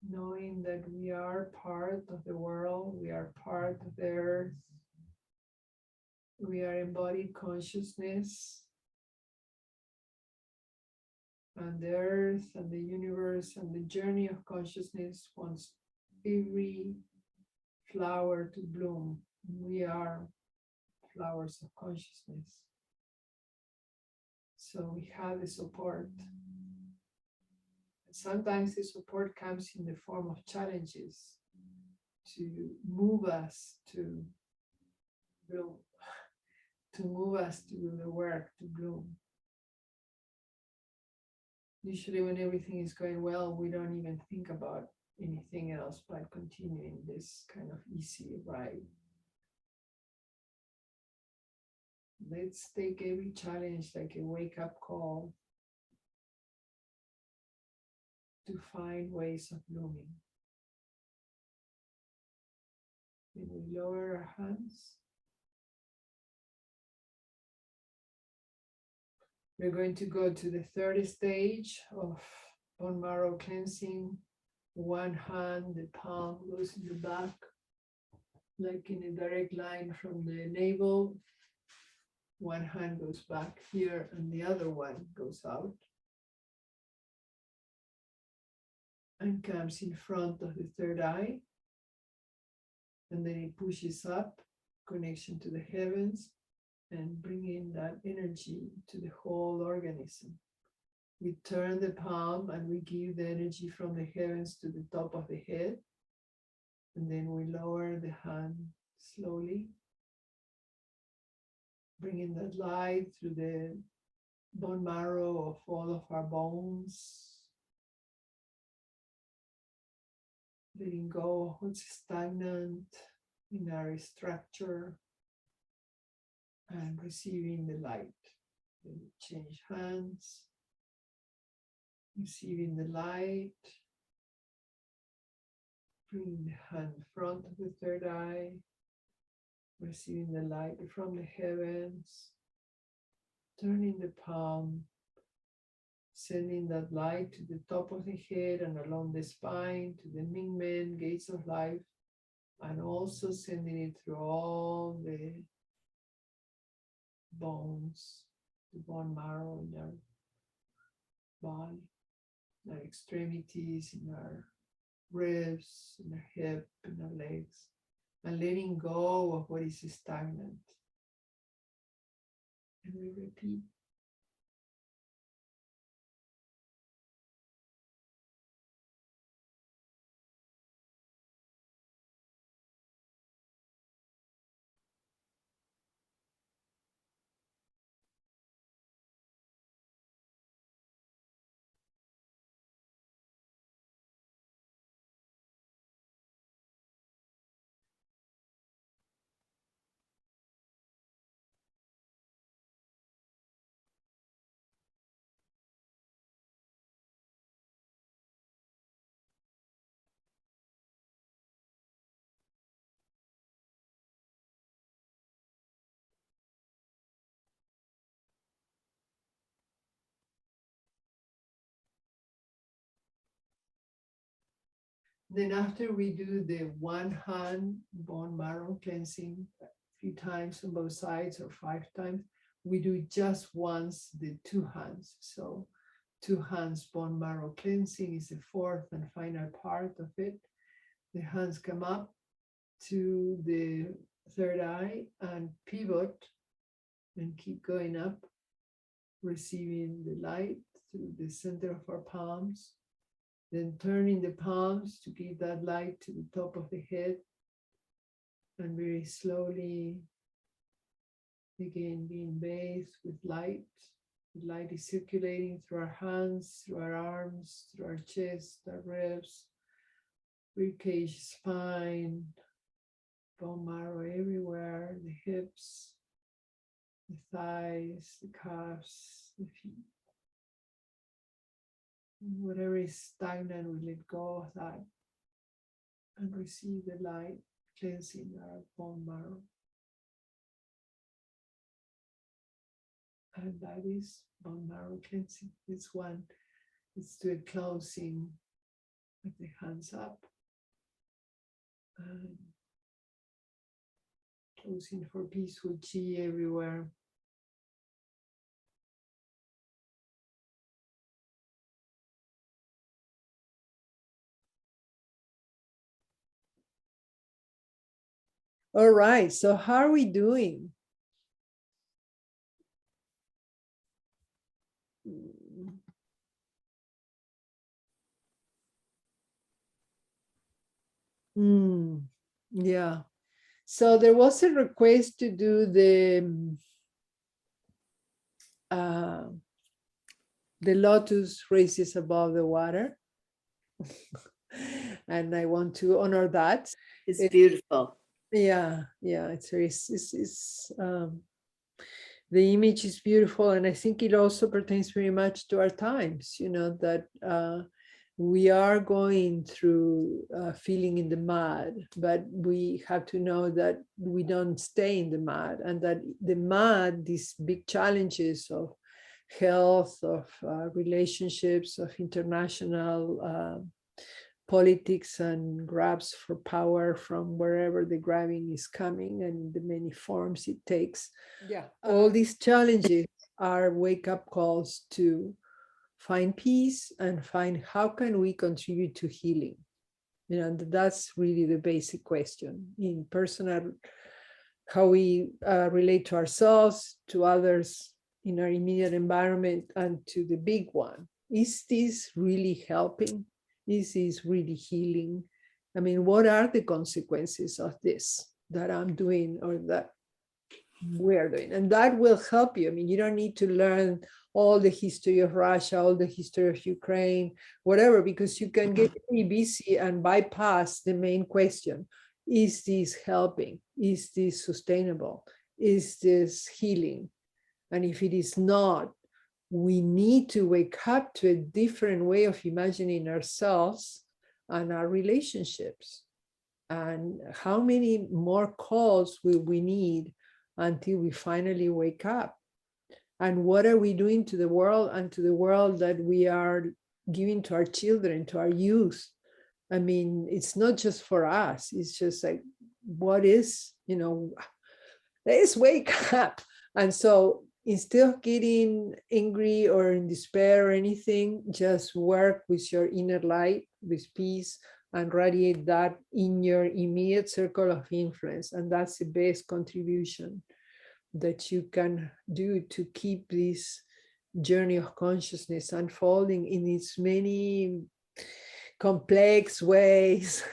Knowing that we are part of the world, we are part of the earth, we are embodied consciousness, and the earth and the universe and the journey of consciousness wants every flower to bloom. We are flowers of consciousness. So we have the support. And sometimes the support comes in the form of challenges to move us to bloom, to move us to do the work to bloom. Usually when everything is going well, we don't even think about anything else but continuing this kind of easy ride. Let's take every challenge like a wake-up call to find ways of blooming. Then we lower our hands. We're going to go to the third stage of bone marrow cleansing. One hand, the palm goes in the back, like in a direct line from the navel. One hand goes back here and the other one goes out and comes in front of the third eye. And then it pushes up, connection to the heavens, and bringing that energy to the whole organism. We turn the palm and we give the energy from the heavens to the top of the head. And then we lower the hand slowly, bringing that light through the bone marrow of all of our bones. Letting go of what's stagnant in our structure and receiving the light. Then we change hands, receiving the light, bringing the hand in front of the third eye, receiving the light from the heavens, turning the palm, sending that light to the top of the head and along the spine to the Mingmen gates of life, and also sending it through all the bones, the bone marrow in our body, in our extremities, in our ribs, in our hip, in our legs, and letting go of what is stagnant. And we repeat. Then after we do the one hand bone marrow cleansing 3 times on both sides or 5 times, we do just once the 2 hands. So 2 hands bone marrow cleansing is the 4th and final part of it. The hands come up to the 3rd eye and pivot and keep going up, receiving the light through the center of our palms, then turning the palms to give that light to the top of the head, and very slowly again being bathed with light. The light is circulating through our hands, through our arms, through our chest, our ribs, ribcage, spine, bone marrow everywhere, the hips, the thighs, the calves, the feet. And whatever is stagnant, we let go of that and receive the light cleansing our bone marrow. And that is bone marrow cleansing. This one is to a closing with the hands up and closing for peaceful chi everywhere. All right, so how are we doing? Yeah. So there was a request to do the lotus raises above the water. And I want to honor that. It's beautiful. Yeah, it's very, the image is beautiful, and I think it also pertains very much to our times, that we are going through feeling in the mud, but we have to know that we don't stay in the mud, and that the mud, these big challenges of health, of relationships, of international politics and grabs for power from wherever the grabbing is coming and the many forms it takes. Yeah. All these challenges are wake-up calls to find peace and find how can we contribute to healing. That's really the basic question in personal, how we relate to ourselves, to others in our immediate environment, and to the big one. Is this really helping? Is this really healing? I mean, what are the consequences of this that I'm doing or that we're doing? And that will help you. I mean, you don't need to learn all the history of Russia, all the history of Ukraine, whatever, because you can get very busy and bypass the main question. Is this helping? Is this sustainable? Is this healing? And if it is not, we need to wake up to a different way of imagining ourselves and our relationships. And how many more calls will we need until we finally wake up? And what are we doing to the world and to the world that we are giving to our children, to our youth? I mean, it's not just for us. It's just like, what is, let's wake up. And so instead of getting angry or in despair or anything, just work with your inner light, with peace, and radiate that in your immediate circle of influence. And that's the best contribution that you can do to keep this journey of consciousness unfolding in its many complex ways,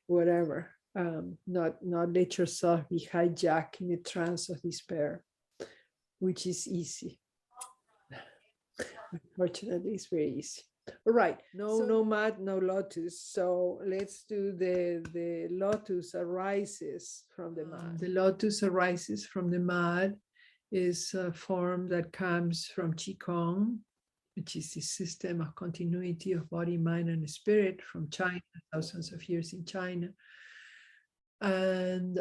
whatever. Not let yourself be hijacked in a trance of despair, which is easy. Unfortunately, it's very easy. All right, no mud, no lotus. So let's do the lotus arises from the mud. The lotus arises from the mud is a form that comes from Qigong, which is the system of continuity of body, mind, and spirit from China, thousands of years in China. And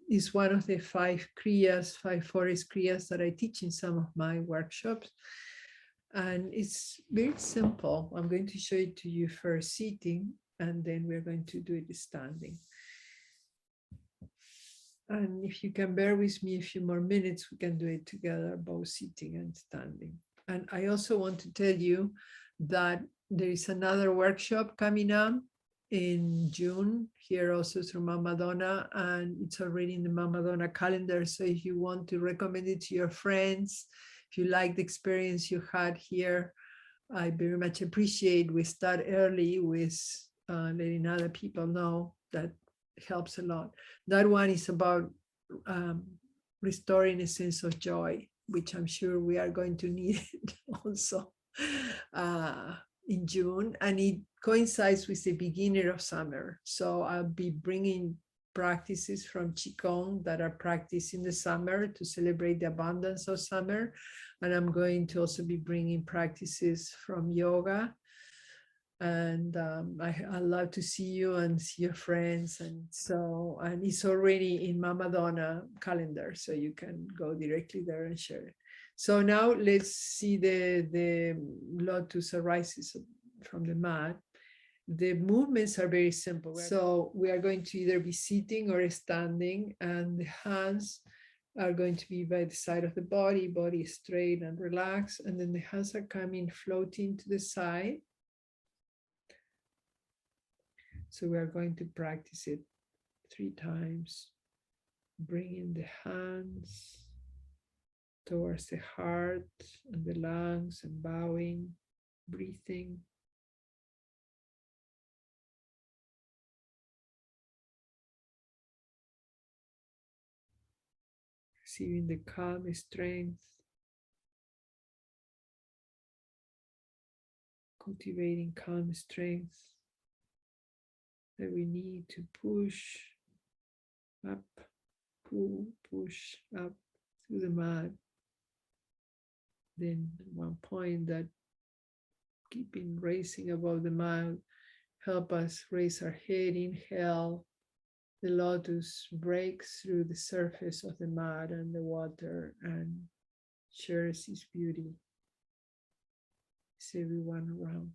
is one of the 5 kriyas, 5 forest kriyas that I teach in some of my workshops. And it's very simple. I'm going to show it to you first sitting, and then we're going to do it standing. And if you can bear with me a few more minutes, we can do it together, both sitting and standing. And I also want to tell you that there is another workshop coming up in June, here also through Mama Donna, and it's already in the Mama Donna calendar. So if you want to recommend it to your friends, if you like the experience you had here, I very much appreciate we start early with letting other people know. That helps a lot. That one is about restoring a sense of joy, which I'm sure we are going to need also in June, and it coincides with the beginning of summer. So I'll be bringing practices from Qigong that are practiced in the summer to celebrate the abundance of summer. And I'm going to also be bringing practices from yoga. And I love to see you and see your friends. And it's already in Mama Donna calendar, so you can go directly there and share it. So now let's see the lotus arises from the mat. The movements are very simple. So we are going to either be sitting or standing, and the hands are going to be by the side of the body, body straight and relaxed. And then the hands are coming, floating to the side. So we are going to practice it 3 times, bringing the hands towards the heart and the lungs and bowing, breathing. Receiving the calm strength, cultivating calm strength that we need to push up, pull, push up through the mat. Then at one point that keeping raising above the mat, help us raise our head, inhale. The lotus breaks through the surface of the mud and the water and shares its beauty. It's everyone around.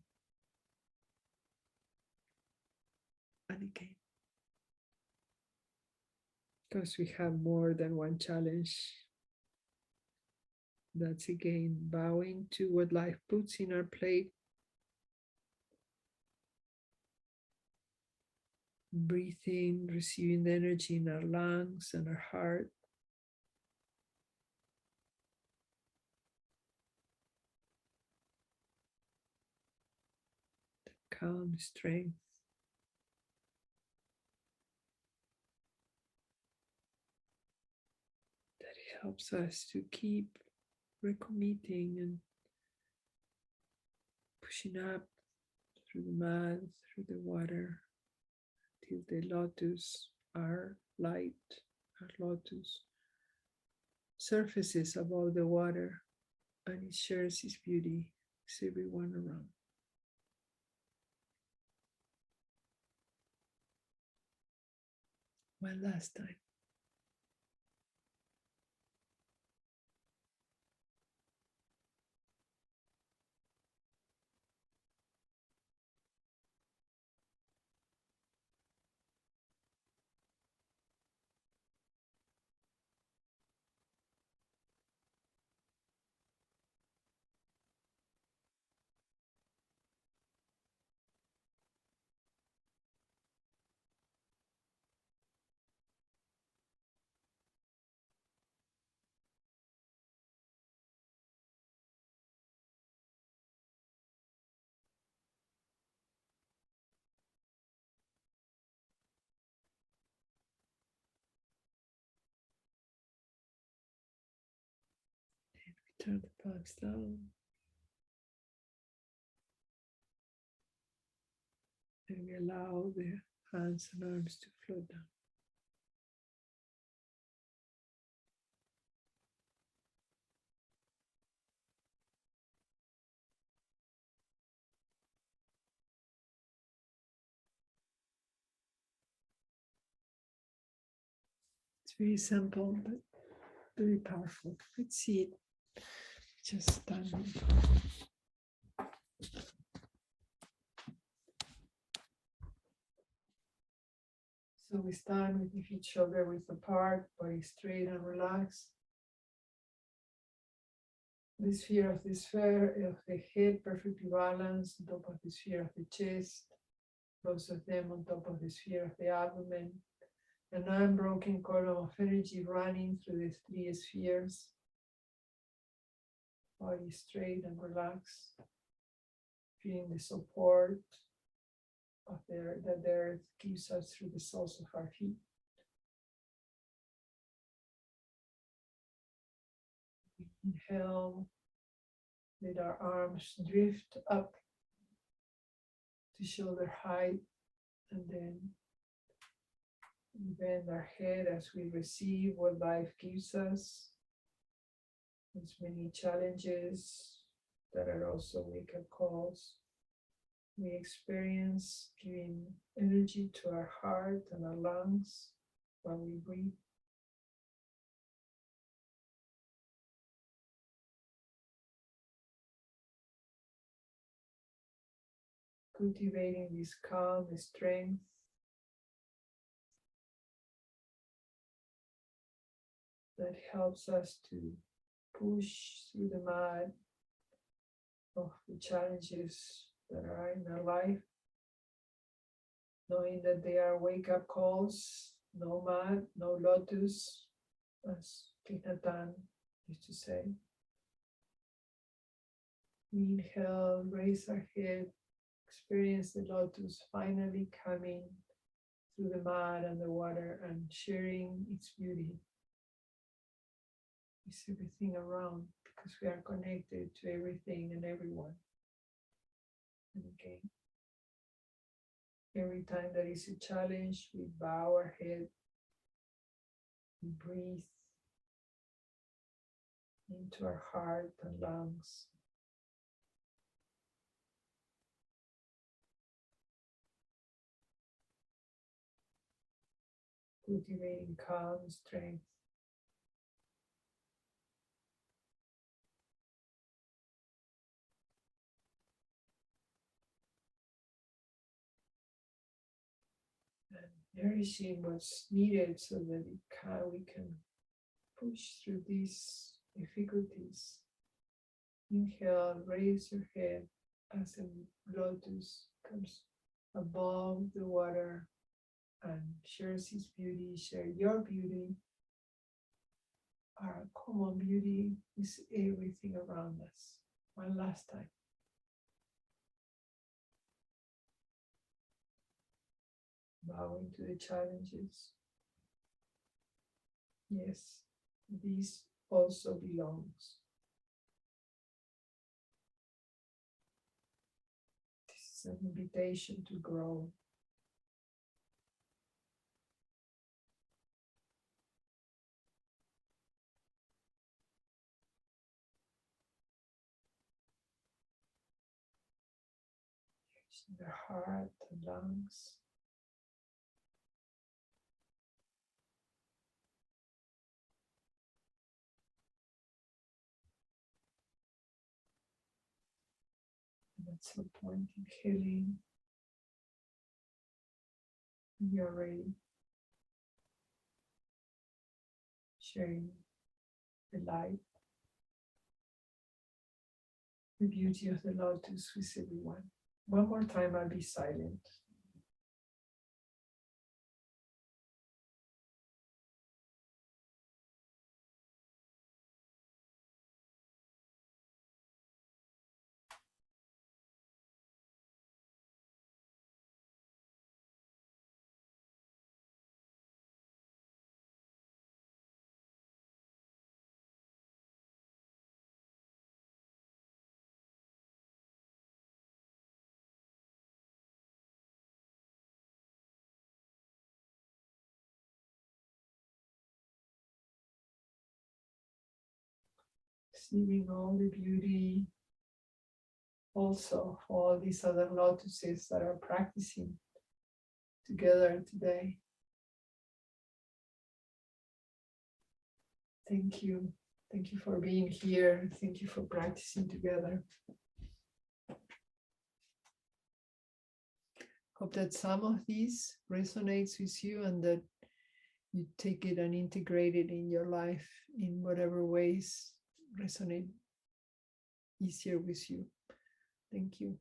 And again, because we have more than one challenge, that's again bowing to what life puts in our plate. Breathing, receiving the energy in our lungs and our heart. The calm strength that helps us to keep recommitting and pushing up through the mud, through the water, till the lotus, our light, our lotus, surfaces above the water, and it shares its beauty with everyone around. One last time. Turn the palms down. And we allow the hands and arms to float down. It's very simple, but very powerful. Let's see it just standing. So we stand with the feet shoulder width apart, body straight and relaxed. The sphere of the head perfectly balanced on top of the sphere of the chest, both of them on top of the sphere of the abdomen. An unbroken column of energy running through the three spheres. Body straight and relaxed. Feeling the support of that the earth gives us through the soles of our feet. Inhale, let our arms drift up to shoulder height, and then bend our head as we receive what life gives us. There's many challenges that are also wake-up calls. We experience giving energy to our heart and our lungs while we breathe. Cultivating this calm, strength. That helps us to push through the mud of the challenges that are in our life, knowing that they are wake-up calls, no mud, no lotus, as Kinatan used to say. We inhale, raise our head, experience the lotus finally coming through the mud and the water and sharing its beauty with everything around, because we are connected to everything and everyone. And again, every time there is a challenge, we bow our head, we breathe into our heart and lungs. Cultivating calm, strength. And nourishing what's needed so that we can push through these difficulties. Inhale, raise your head as a lotus comes above the water and shares its beauty. Share your beauty. Our common beauty is everything around us. One last time. Bowing to the challenges. Yes, this also belongs. This is an invitation to grow. Using the heart and lungs. And at some point in healing, when you're ready, sharing the light, the beauty of the lotus with everyone. One more time, I'll be silent. Receiving all the beauty also of all these other lotuses that are practicing together today. Thank you. Thank you for being here. Thank you for practicing together. Hope that some of these resonates with you and that you take it and integrate it in your life in whatever ways resonate easier with you. Thank you.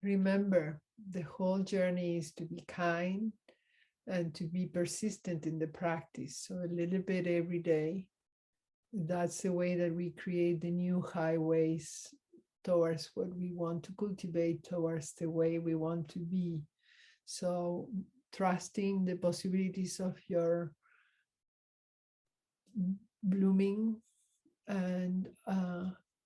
Remember, the whole journey is to be kind and to be persistent in the practice. So a little bit every day. That's the way that we create the new highways towards what we want to cultivate, towards the way we want to be. So trusting the possibilities of your blooming and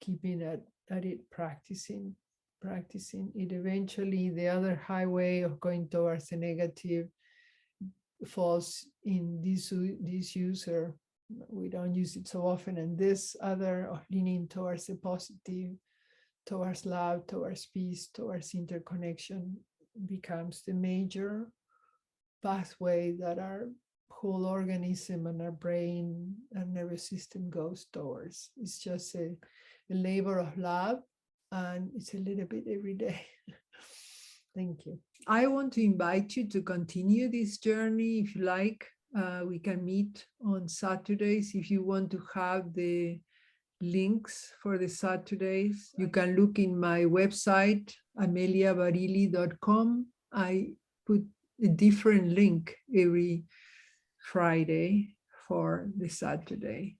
keeping at it, practicing it. Eventually, the other highway of going towards the negative falls in disuse, or we don't use it so often, and this other of leaning towards the positive, towards love, towards peace, towards interconnection becomes the major pathway that our whole organism and our brain and nervous system goes towards. It's just a labor of love, and it's a little bit every day. Thank you. I want to invite you to continue this journey. If you like, we can meet on Saturdays. If you want to have the links for the Saturdays, you can look in my website, ameliabarili.com. I put a different link every Friday for the Saturday.